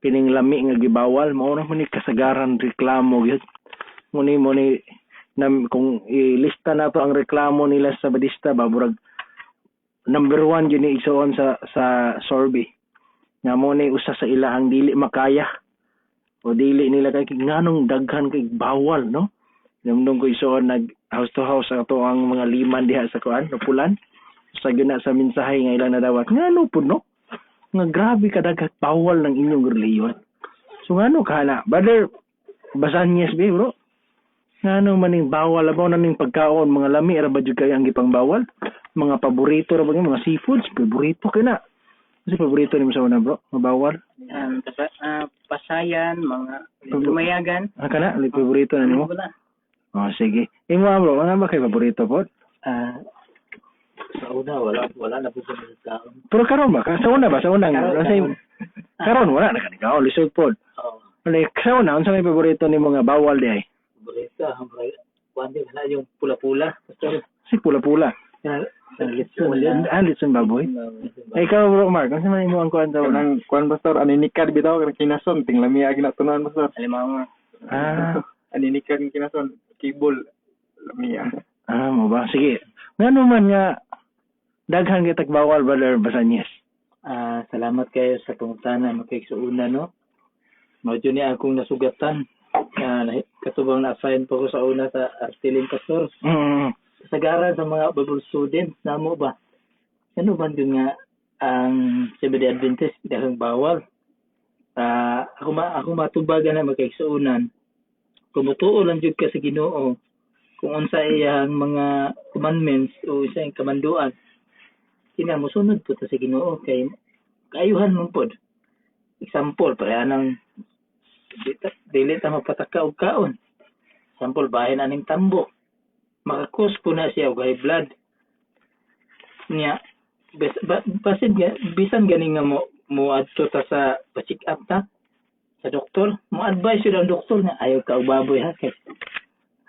kining lami nga gibawal mao na man ni kasagaran reklamo gyud muni kung ilista nato ang reklamo nila sa Badista baburag number 1 yun ni igsoon sa survey nga mo ni usa sa ila ang dili makaya o dili nila kay nganong daghan kay bawal, no? Namdong ko igsoon nag house to house ato ang mga liman diha sa kuan Pulan sa gina sa mensahe nga ilang nadawat ngano pud no nga grabe ka dagat bawal ng inyong reliyon. So ngano kana brother Basanyes be bro ngano maning bawal abaw na ning pagkaon mga lami ra ba jud kay ang gipang bawal mga paborito ra ba mga seafoods paborito kina kasi paborito nimo sa una bro mabawal Pasayan mga tumayagan kana paborito na nimo sige imo bro ano ba kay paborito pod Sa una, wala na po sa kaon. pero karon ba sa una karon wala na kanikaon lisod pod like sa una unsa may paborito nimo nga bawal di ay Paborito, kundi wala yung pula-pula. si pula-pula Litson baboy. Ikaw bro Mark, kasi man imo ang kuan daw. Kanang kuan pastor aninikad bitaw kanang kinason tinglam agi na tunan pastor. Alimango. Aninikad ng kinason kibol lamia. Mo ba? Sige. Ngano man nga daghan kitag bawal Brother Basanyes. Salamat kayo sa pangutana makiksuuna no. Medyo ni akong nasugatan. Katubang na-assign po ko sa una sa Artiling Pastor. Kasagaran sa mga Bible students, namo ba? Ano ba yun nga ang Seventh-day Adventist dahil bawal? Ako matubagan na magkaigsuunan. Kung mutuo lang jud ka sa Ginoo, kung unsa iyang mga commandments o isang kamanduan, kina mosunod po ta sa Ginoo kay kaayuhan mo pod. Example, pareha ng dili ta mapataka og kaon. Example, bahin aning tambo. Makakos po na siya og high blood. Nya bisan ganing nga mo adto ta sa pa-check up ta sa doktor, mo advise yun ang doktor nga ayaw ka og baboy ha kay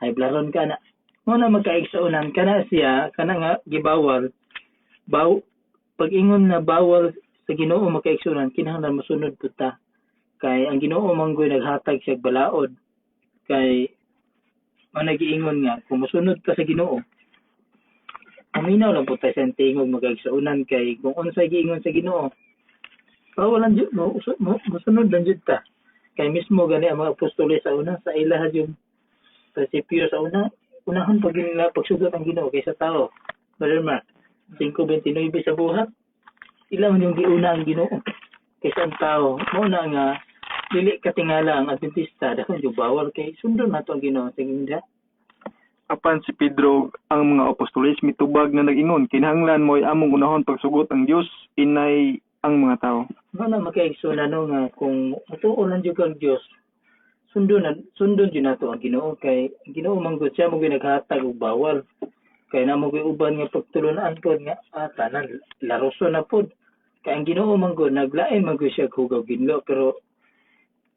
high blood ron ka na. Mo na magkaigsuunan kana siya kana nga gibawal. Pag ingon na bawal sa Ginoo magkaigsuunan kinahanglan mosunod pud ta. Kay ang Ginoo manggoy naghatag siya balaod kay nagiingon nga kung mosunod ka sa Ginoo aminaw lang po tayo sa tingog magkaigsuunan kay kung unsay giingon sa Ginoo bawalan jud mosunod lang jud ta kay mismo gani ang mga apostoles sa una sa ilaha yung prinsipyo sa unahon pag nila pagsugot ang Ginoo kaysa tao. Brother Mark 5:29 sa buhat ilang yung giuna ang Ginoo kaysa ang tao mo na nga dili katingala ang Adventista dapat yung bawal kay sundon nato ang Ginoo sa ginda. Apan si Pedro ang mga apostoles mitubag na nag-ingon kinahanglan mo'y among unahon pagsugot ang Dios inay ang mga tao. Wala makaigsunan no nga kung matuo lang jud ang Dios sundon jud nato ang Ginoo kay ang Ginoo manggod siya mo ginaghatag og bawal kay namo gyud uban nga pagtulunan pod nga tanan laroso na pod kay ang Ginoo manggod naglain manggod siya hugaw ginlo pero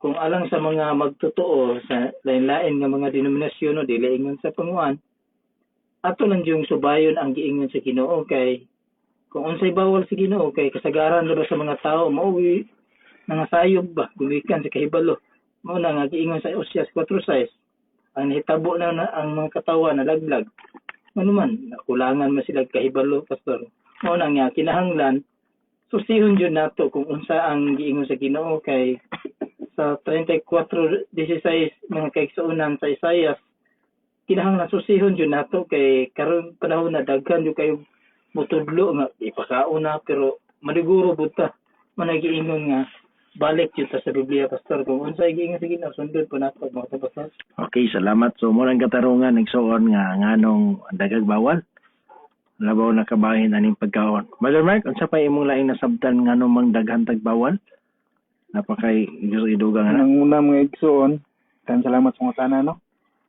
kung alang sa mga magtotoo sa lain-lain nga mga denominasyon no dili ingon sa panguan ato lang yung subayon ang giingon sa Ginoo kay kung unsay bawal sa Ginoo kay kasagaran na ba sa mga tao mauwi nangasayop ba gumikan sa kahibalo mao na nga giingon sa Oseas 4:6 ang nahitabo na ang mga katawan na laglag ano man nakulangan man sila kahibalo pastor mao na nga kinahanglan susihon jud nato kung unsa ang giingon sa Ginoo kay sa 34:16 mga kaigsuunan sa Isaias kinahanglan susihon jud nato kay karon panahon na daghan jud kayo mutudlo nga ipakaon na pero maliguro pud ta managiingon nga balik jud ta sa Biblia pastor kung unsa giingon sa Ginoo sundon po nato mga pastor. Okay, salamat. So mo lang katarungan nagsuon nga nganong dagag bawal labaw na kabahin aning pagkaon. Brother Mark, unsa pa imong laing nasabtan nganong mang daghan tag bawal? Napakay idugang na. Ang una mga igsoon, kan salamat sa mga tanan no.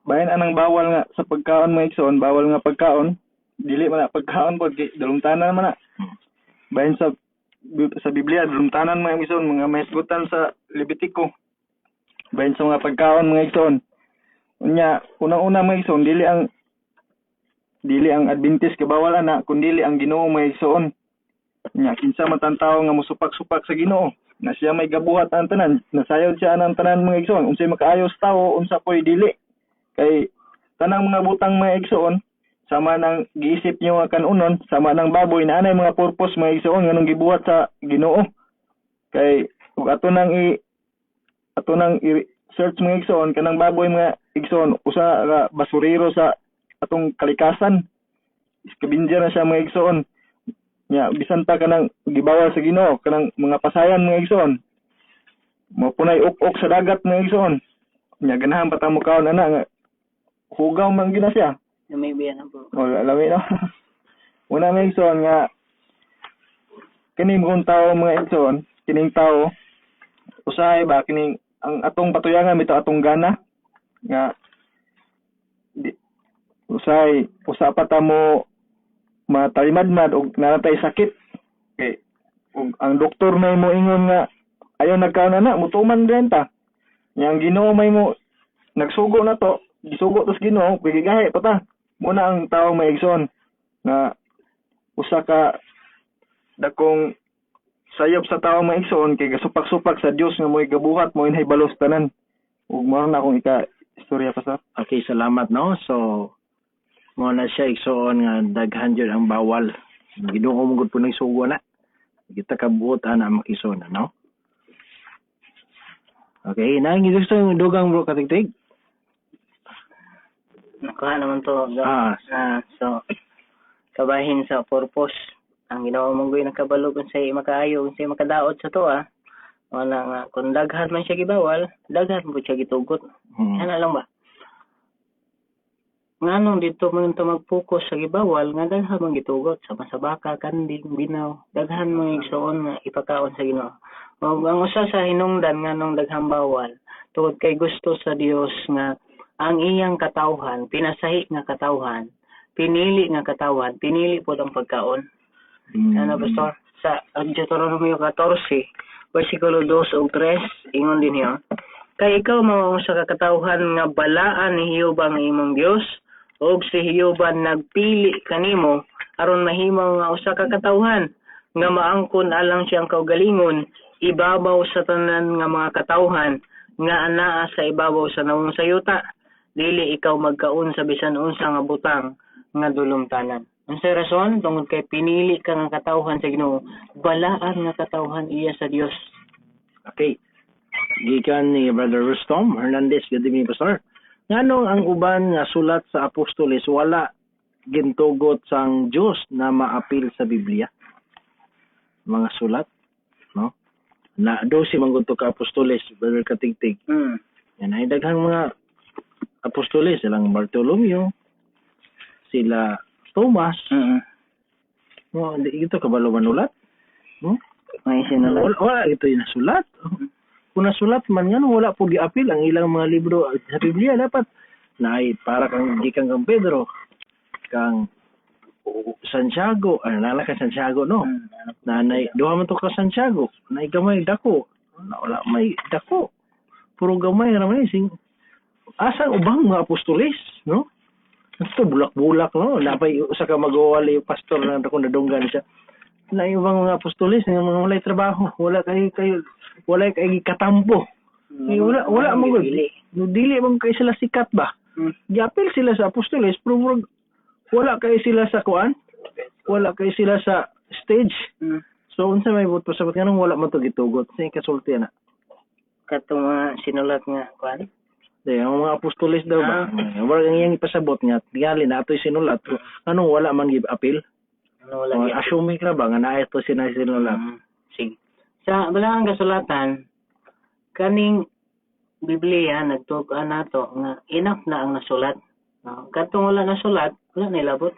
Bayan anang bawal nga sa pagkaon mga igsoon, bawal nga pagkaon, dili man na pagkaon pod dalong tanan man na. Bayan sa Biblia dalong tanan mga igsoon, mga mahisgutan sa Levitico. Bayan sa mga pagkaon mga igsoon. Unya, unang-una mga igsoon, dili ang Adventist kabawal ana, kundi ang Ginoo mga igsoon. Unya, kinsa man tantaw nga mosupak-supak sa Ginoo. Na siya may gabuhat ang tanan, nasayod siya ang tanan mga igsoon, unsay makaayos tao, unsa po'y dili. Kay tanang mga butang mga igsoon, sama nang giisip niyo nga kanunon, sama nang baboy na anay mga purpose mga igsoon nganong gibuhat sa Ginoo. Kay ug ato nang i-search mga igsoon kanang baboy mga igsoon, usa ka basurero sa atong kalikasan. Iskabinger na siya mga igsoon. Nya bisan ta kanang gibawal sa Ginoo kanang mga pasayan mga igsoon mapunay uk-uk sa dagat mga igsoon nya ganahan pa ta mo kaon ana nga hugaw man gina siya May biyan po. lami no una mga igsoon nga kini mong tao mga igsoon kining tao usahay ba kining ang atong patuyangan bitaw atong gana nga usa pa ta mo matalimad-mad og natay sakit kay ug ang doktor may mo ingon nga ayo nagkaon na mutuman din ta yang Ginoo may mo nagsugo na to gisugo tos Ginoo pigigahi pa ta muna ang tawo may igsoon nga usa ka dakong sayop sa tawo mga igsoon kay gasupak-supak sa Dios nga mo'y gabuhat mo inhay balos tanan. Ug mao na akong istorya pastor. Okay, salamat no. So mo na siya igsoon nga daghan jud ang bawal. Ginoo mo gud po nagsugo na. Kita kabuot ana makisona no. Okay, nang gusto yung dugang bro katigtig. Nakuha naman to. So, kabahin sa purpose. Ang ginawa mong gawin nakabalo kung sa'yo makaayo, kung sa'yo makadaot sa to Wala nga, kung daghan man siya gibawal, daghan mo siya gitugot. Ano lang ba? Nganong dito man ito mag-focus sa gibawal, nga daghan mong gitugot. Sa masabaka, kanding, binaw, daghan mong igsoon nga ipakaon sa Ginoo. Ang usa sa hinungdan nga nung daghang bawal, tungod kay gusto sa Dios nga ang iyang katawhan, pinasahi nga katawhan, pinili nga katawhan, pinili po ang pagkaon. Ano pastor? Sa Deuteronomio 14, versikulo 2 ug 3, ingon din niya, kay ikaw mao sa kakatawhan nga balaan ni Jehova nga imong Dios, ug si Jehova nagpili kanimo aron mahimo nga usa ka katawhan nga maangkon alang siyang kaugalingon ibabaw sa tanan nga mga katawhan nga anaa sa ibabaw sa nawong sayuta, dili ikaw magkaon sa bisan unsa nga butang nga dulumtanan. Ang sa rason, tungod kay pinili ka nga katawhan sa Ginoo, balaan nga katawhan iya sa Dios. Okay. Gikan ni Brother Rustom Hernandez, good evening pastor. Nganong ang uban nga sulat sa apostoles wala gintugot sang Dios na maapil sa Biblia? Mga sulat, no? Na 12 man gud to ka apostoles, Brother Katigtig. Yan ay daghang mga apostoles, silang Bartolomeo, sila Thomas. No, ito kabalo manulat. No? May sinulat. Wala ito yung nasulat. Kung nasulat man nga, wala po giapil ang ilang mga libro sa Biblia. Dapat na ay para kang gikan kang Pedro, kang Santiago, nana ka Santiago, no? Nanay, duha man to ka Santiago. Nay gamay dako. Wala may dako. Puro gamay naman sing. Asa ubang mga apostoles, no? Ito bulak-bulak, no? Napay usa ka magwali pastor na kung nadunggan siya. Na ibang mga apostoles nga mga walay trabaho, wala kay katampo. Wala mo gud. Dili man kay sila sikat ba? Giapil sila sa apostoles, pero wala kay sila sa kuan. Wala kay sila sa stage. So unsa may buto sabat kanang wala man to gitugot sa kasulti na. Katong mga sinulat nga kuan. Ang mga apostoles daw ba? Wala ang iyang ipasabot nga, gali na ito'y sinulat. Anong wala man give-appeal? Assuming ka ba nga na ito sinulat? Sige. Sa balang kasulatan, kaning Biblia, nagtugaan na to, nga enough na ang nasulat. Katong wala nasulat, wala nilabot.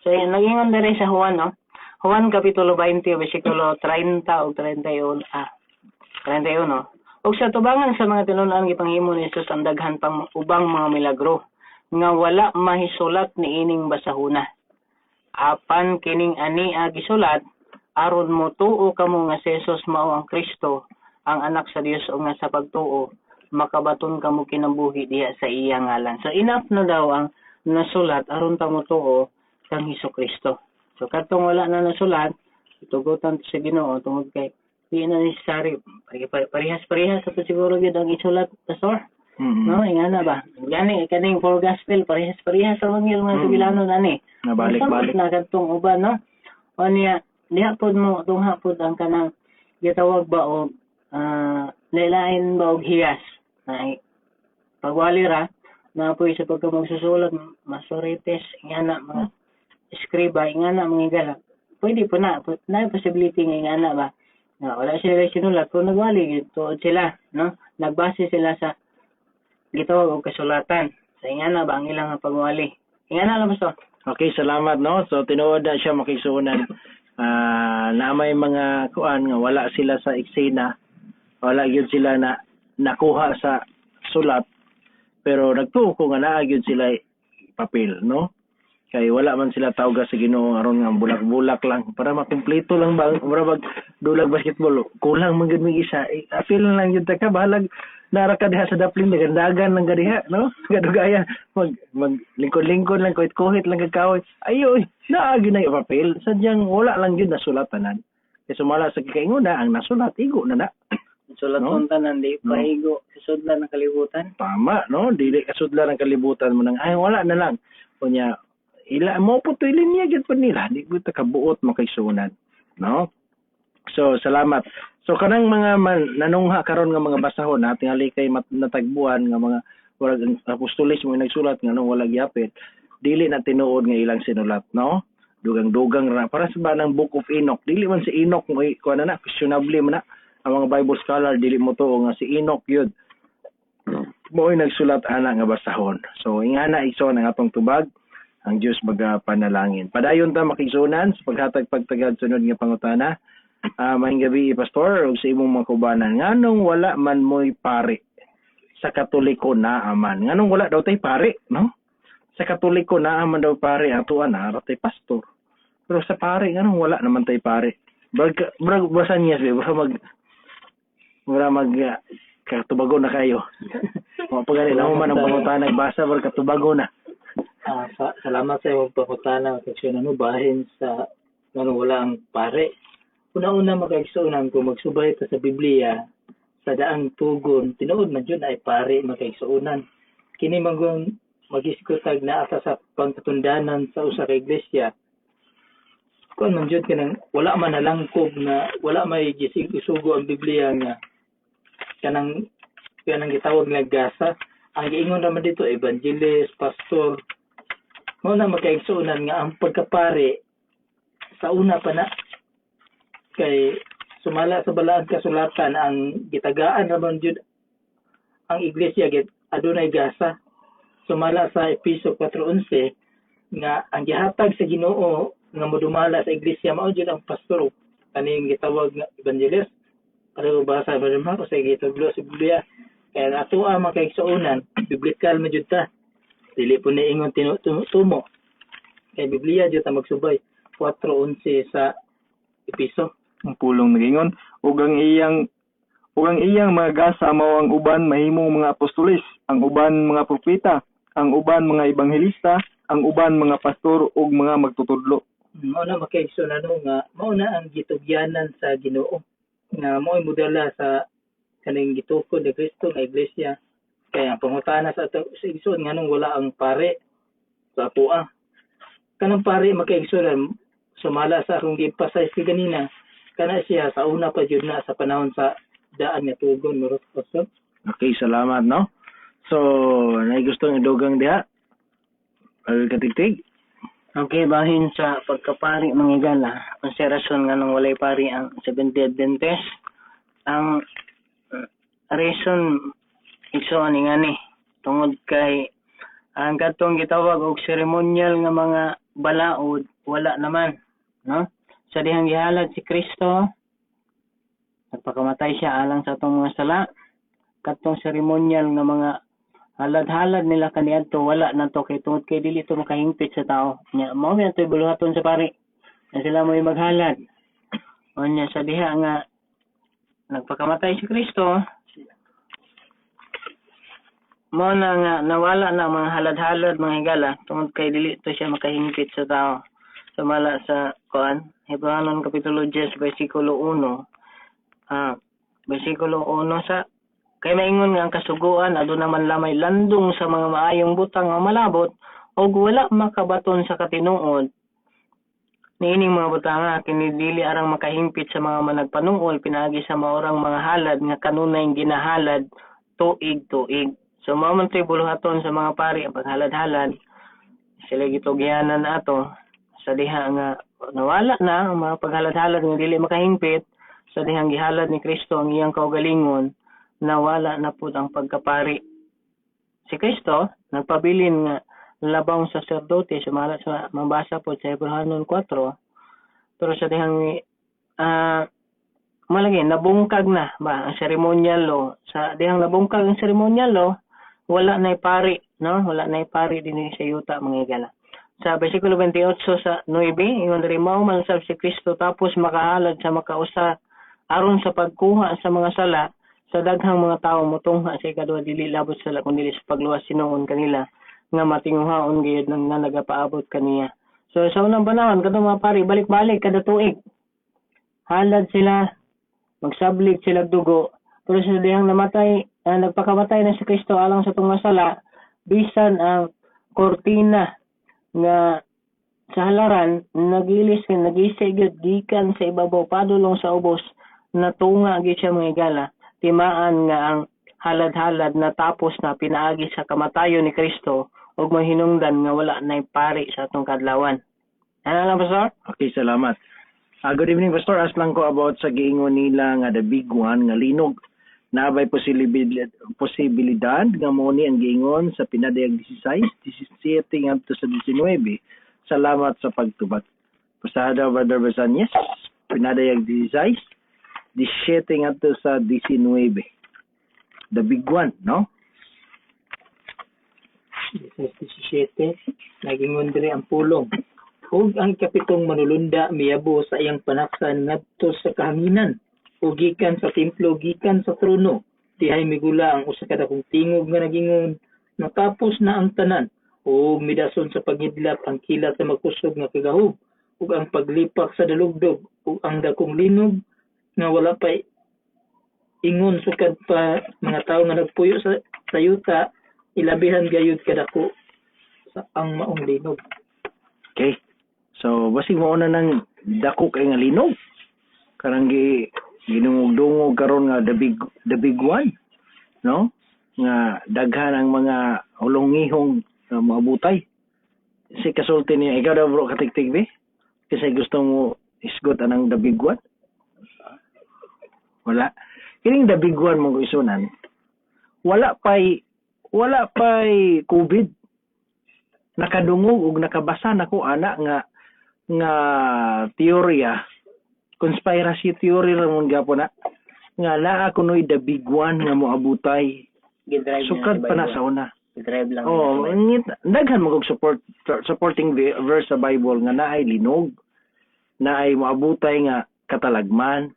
So, nag-ingon na rin sa Juan, no? Juan Kapitulo 20, versikulo 30 o 31. Og sa tubangan sa mga tinunan gipanghimo ni Jesus ang daghan pang ubang mga milagro nga wala mahisulat ni ining basahuna. Apan kining ani gisulat aron mo tuo kamo nga si Jesus mao ang Kristo, ang anak sa Dios o nga sa pagtuo makabaton kamo kinabuhi diha sa iya ngalan. So enough na daw ang nasulat aron ta mo tuo kang Hesukristo. So katong wala na nasulat, itugutan sa Ginoo tungod kay di na necessary. Parehas-parehas sa siguro yun ang isulat, pastor. No, ingana ba? Gani, kaning for gospel, parehas-parehas sa mga mga tubilano na ni. Nabalik-balik. Na katong uban, no? O niya, lihapod mo, itong hapod ang kanang gitawag ba o lailain ba o hiyas. Pagwali ra, na po sa pagka magsusulat, masorites, ingana, mga skriba, ingana, mga igala. Pwede po na possibility nga ingana ba? Wala sila sinulat kung nagwali tuod sila, no? Nagbase sila sa gitawag og kasulatan. Sa ingana ba ang ilang pagwali? Ingana lang basta. Okay, salamat no. So tinuod na siya makisunan. Na may mga kuan nga wala sila sa eksena. Wala gyud sila na nakuha sa sulat. Pero nagtuo ko nga naa gyud sila papel, no? Kay wala man sila tawga sa Ginoo aron nga bulak-bulak lang para makumpleto lang ba para mag dulag basketball. Kulang man gid mig isa. Apil lang yun ka balag nara ka diha sa daplin dagan lang gadiha no. Gadugaya mag lingkod-lingkod lang kuhit-kuhit lang kakaoy. Ayo naagi na yung papel. Sadyang wala lang yun nasulatanan. Kaya sumala sa kikaingon na ang nasulat igo na. Sulat No? tanan di pahigo sudlan ng kalibutan. Tama, no? Dili kasudlan ang kalibutan mo nang ay wala na lang. Kunya ila mo po to linya gyud pa nila, di ko ta kabuot makaisunan, no? So salamat. So kanang mga nanungha karon nga mga basahon na tingali kay natagbuan nga mga wala apostolis mo nagsulat nga nung wala gyapit, dili na tinuod nga ilang sinulat, no? Dugang-dugang ra para sa banang Book of Enoch. Dili man si Enoch mo kuan na questionable man na. Ang mga Bible scholar dili mo to nga si Enoch yun. Mo'y nagsulat ana nga basahon. So ingana iso ang atong tubag ang Dios panalangin. Padayon ta makisunan sa paghatag pagtagad sunod nga pangutana. Maayong gabi pastor ug sa imong mga kubanan. Nganong wala man mo'y pare sa Katoliko na aman? Nganong wala daw tay pare, no? Sa Katoliko na aman daw pare ato ana tay pastor. Pero sa pare nganong wala naman tay pare? Brag basa niya mag katubago na kayo. Mga pagani na man ang pangutana nagbasa bar katubago na. Salamat sa iyong pangutana kasi bahin sa wala ang pare. Una-una makaigsuunan kung magsubay ta sa Biblia sa daang tugon tinuod man jud ay pare makaigsuunan. Kini magun magisikutag na asa sa pangkatundanan sa usa ka iglesia. Kung man jud kanang wala man nalangkob na wala may isugo ang Biblia nga kanang gitawag nga gasa. Ang giingon naman dito evangelist, pastor. Mao na makaigsuunan nga ang pagkapare sa una pa na kay sumala sa balaod kasulatan ang gitagaan naman jud ang iglesia git adunay gasa. Sumala sa Episo 4:11 nga ang gihatag sa Ginoo nga modumala sa iglesia mao jud ang pastor kaning gitawag nga evangelist. Para basa ba rin mo sa gituglo sa Biblia kaya ato ang makaigsuunan biblikal man jud ta. Dili po ni ingon tinutumo. Kay Biblia jud ta magsubay 4:11 sa Episo. Ang pulong nagingon ug ang iyang mga gasa mao ang uban mahimong mga apostolis, ang uban mga propeta, ang uban mga ebanghelista, ang uban mga pastor ug mga magtutudlo. Mao na makaigsuunan nga mao na ang gitugyanan sa Ginoo nga mo'y modela sa kaning gitukod ni Kristo nga iglesia. Kaya ang pangutana sa igsoon nganong wala ang pare sa apoa. Kanang pare makaigsuunan sumala sa akong gipasay si ganina kana siya sa una pa jud na sa panahon sa daan nga tugon murot pastor. Okay, salamat no. So, nay gustong idugang diha. Katigtig. Okay, bahin sa pagkapari mga igala. Konsiderasyon nga nang walay pari ang Seventh-day Adventist. Ang reason iso ani ngani tungod kay ang katong gitawag og ceremonial nga mga balaod wala naman, no? Sa dihang gihalad si Kristo, nagpakamatay siya alang sa atong mga sala. Katong ceremonial nga mga halad-halad nila kaniadto wala na to kay tungod kay dili to makahingpit sa tao. Nya mao man toy buluhaton sa pari. Na sila mo'y maghalad. Unya sa diha nga nagpakamatay si Kristo, mao na nga nawala na mga halad-halad mga higala tungod kay dili to siya makahingpit sa tao. Sumala sa kuan Hebreanon kapitulo 10 bersikulo 1. Bersikulo 1 sa kay maingon nga ang kasuguan aduna man lamay landong sa mga maayong butang nga malabot ug wala makabaton sa katinuod. Niining mga butanga kini dili arang makahingpit sa mga managpanuol pinaagi sa maorang mga halad nga kanunay ginahalad tuig-tuig. So mao man tay buluhaton sa mga pari ang paghalad-halad. Sila gitugyanan ato sa diha nga nawala na ang mga paghalad-halad nga dili makahingpit sa dihang gihalad ni Kristo ang iyang kaugalingon. Nawala na po ang pagkapari. Si Kristo, nagpabilin nga labang saserdote, sumala sa mabasa po sa Hebreanon 4, pero sa dihang malagi, nabungkag na ba ang ceremonial law. Sa dihang nabungkag ang ceremonial law, wala na pari, no? Wala na pari din sa yuta mga igala. sa bersikulo 28 sa 9, ingon diri mao man sab si Kristo tapos makahalad sa makausa aron sa pagkuha sa mga sala sa daghang mga tawo motungha sa ikaduha dili labot sala kundi sa pagluwas sinuon kanila nga matinguhaon gayud nang nagapaabot kaniya. So sa unang panahon kadto mga pari balik-balik kada tuig. Halad sila, magsablik sila dugo, pero sa dihang namatay, nagpakamatay na si Kristo alang sa tong masala, bisan ang kortina nga sa halaran nagilis nagisig gikan sa ibabaw padulong sa ubos natunga gyud siya mga igala timaan nga ang halad-halad na tapos na pinaagi sa kamatayon ni Kristo ug mahinungdan nga wala nay pari sa atong kadlawan. Ano lang pastor? Okay, salamat. Good evening, Pastor. Ask lang ko about sa giingon nila nga the big one nga linog. Nabay posibilidad nga mo ni ang giingon sa pinadayag 16, 17 ngadto sa 19. Salamat sa pagtubat. Pasada Brother Basanyes, pinadayag 16, 17 ngadto sa 19. The big one, no? 17, nagingon diri ang pulong. Ug ang kapitong manulunda miyabo sa iyang panaksan ngadto sa kahanginan ug gikan sa templo gikan sa trono dihay migula ang usa ka dakong tingog nga nagingon natapos na ang tanan ug midason sa pagidlak ang kilat sa magkusog nga kagahog ug ang paglipak sa dalugdog ug ang dakong linog nga wala pa ingon sukad pa mga tawo nga nagpuyo sa yuta ilabihan gayud kadako sa ang maong linog. Okay. So, basig mo na ng dako kay nga linog. Karang ginungog-dungog karon nga the big one, no? Nga daghan ang mga hulongihong maabutay. Si kasulti niya, ikaw daw bro katigtig be? Kasi gusto mo isgot anang the big one? Wala. Kining the big one mong isunan. Wala pay COVID. Nakadungog ug nakabasa nako ana nga teorya, conspiracy theory ra mong gyapon na nga naa kunoy the big one nga moabutay sukad pa na sa una. Drive lang. Daghan mo supporting verse sa Bible nga naay linog, naay moabutay nga katalagman.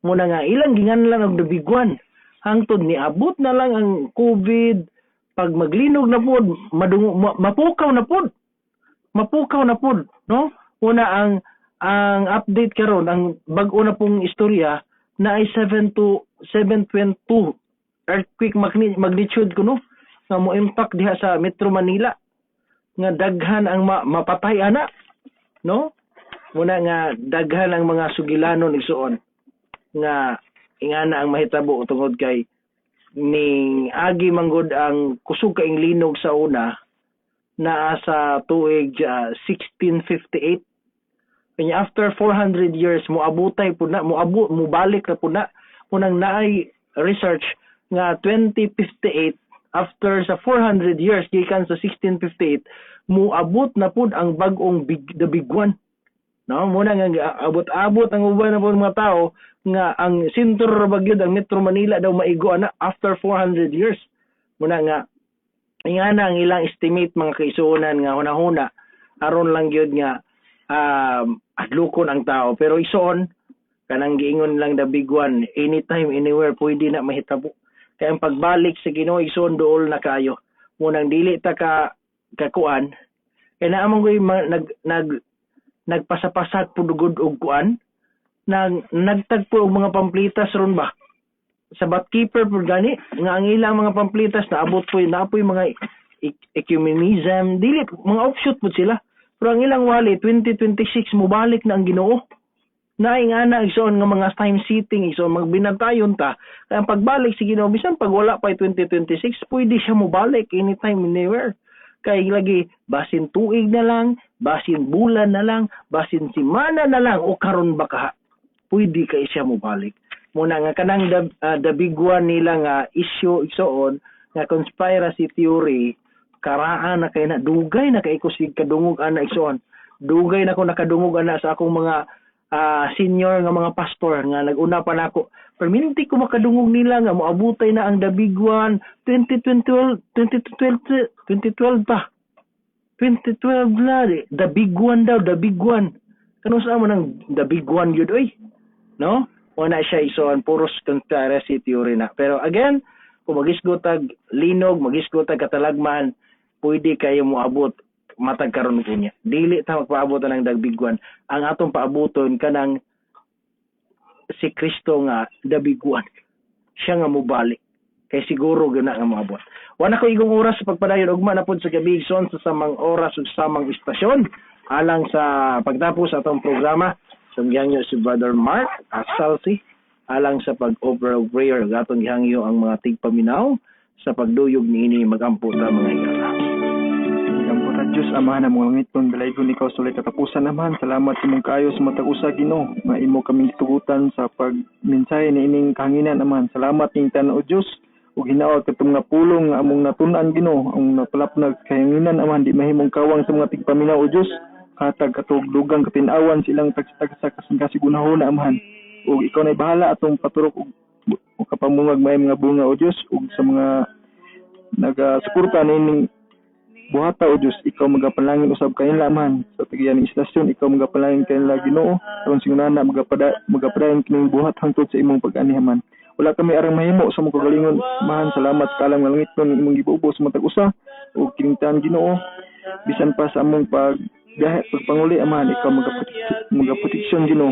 Muna nga ilang ginganlan og the big one. Hangtod ni abot na lang ang COVID, pag maglinog na pod, mapukaw na pod, no? Una ang update karon ang bag-o na pong istorya na ay 7.2 earthquake magnitude kuno nga mo impact diha sa Metro Manila nga daghan ang mapatay ana, no? Una nga daghan ang mga sugilanon igsuon nga ingana ang mahitabo tungod kay ning agi manggod ang kusog kaing linog sa una naa sa tuig 1658. Kanya after 400 years moabutay pud na mobalik na pud na unang naay research nga 2058 after sa 400 years gikan sa 1658 moabot na pud ang bag-ong the big one. No, muna nga abot-abot ang uban na pud mga tao nga ang sentro ra bagyod ang Metro Manila daw maigo ana after 400 years. Muna nga ingana ang ilang estimate mga kaisuonan nga hunahuna aron lang gyud nga adlukon ang tao, pero ison kanang giingon lang the big one anytime anywhere pwede na mahitabo. Kaya ang pagbalik sa Ginoo ison duol na kayo. Munang dili ta kakuan kay naamong goy nagpasapasat pudugod og kuan nagtagpo og mga pamplitas ron ba sa Batkeeper pud gani nga ang ilang mga pamplitas naabot po naapoy mga ecumenism dili mga offshoot pud sila, pero ang ilang wali 2026 mobalik na ang Ginoo naing ana igsoon nga mga time sitting igsoon magbinantayon ta kaya ang pagbalik sa Ginoo bisan pag wala pa 2026 pwede siya mobalik anytime anywhere. Kay lagi basin tuig na lang, basin bulan na lang, basin simana na lang o karon ba ka pwede kay siya mobalik. Muna nga kanang the big one nila nga issue igsoon nga conspiracy theory karaan na kay na dugay na kay ko sig kadungog ana igsoon. Dugay na ko nakadungog ana sa akong mga senior nga mga pastor nga naguna pa nako. Perminti ko makadungog nila nga moabutay na ang the big one 2012 pa. 2012 la, the big one daw, the big one. Kano sa mo ng the big one yun, oy? No? Wala siya isuan, puros conspiracy theory na. Pero again, kung magisgotag linog, magisgotag katalagman, pwede kayo moabot matag karon niya. Dili ta magpaabot ng the big one. Ang atong paaboton kanang si Kristo nga the big one. Siya nga mobalik. Kay siguro gina nga moabot. Wala ko igong oras sa pagpadayon ugma na pud sa gabi son sa samang oras ug samang istasyon alang sa pagtapos sa atong programa. Sungyan si Brother Mark Asalsi alang sa pag-over of prayer gatong gihangyo ang mga tigpaminaw sa pagduyog niini magampo ta mga igala. Magampo ta Dios amahan ang mga ngiton dalaygon ikaw sulay katapusan naman. Salamat imong kayo sa matag usa Ginoo nga imo kaming tugutan sa pagmensahe niining kahanginan naman. Salamat ning tan-o Dios ug hinaot katong nga pulong nga among natun-an Ginoo ang napalapnag kahanginan aman di mahimong kawang sa mga tigpaminaw o Dios hatag katog dugang katin-awan silang tagsitag sa kasigunahon na amahan ug ikaw na bahala atong paturok ug kapamungag may mga bunga o Dios ug sa mga nagasuporta nining buhata o Dios ikaw magapanalangin usab kanila man sa tigiyaning istasyon ikaw magapanalangin kanila Ginoo aron singunana magapadayon kining buhat hangtod sa imong pag-anihaman. Wala kami arang mahimo sa mong kagalingon mahan salamat sa kalang langiton imong gibubo sa matag usa ug kiningtan Ginoo bisan pa sa among pagpanguli amahan ikaw magaproteksyon Ginoo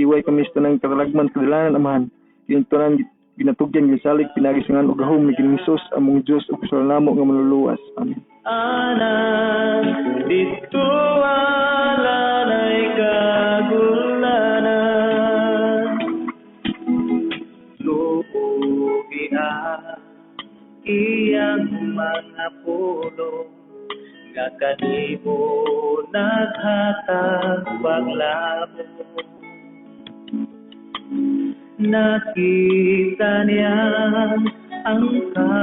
iway kami sa tanang katalagman kadalanan amahan kintunan ginatugyan gisalig pinagisingan og gahom ni Hesus among Dios ug salamo nga manluluwas amen. Anak dito alanay kagulanan lubugian iyang mga pulong nga kanimo naghatag paglabo nakita niya ang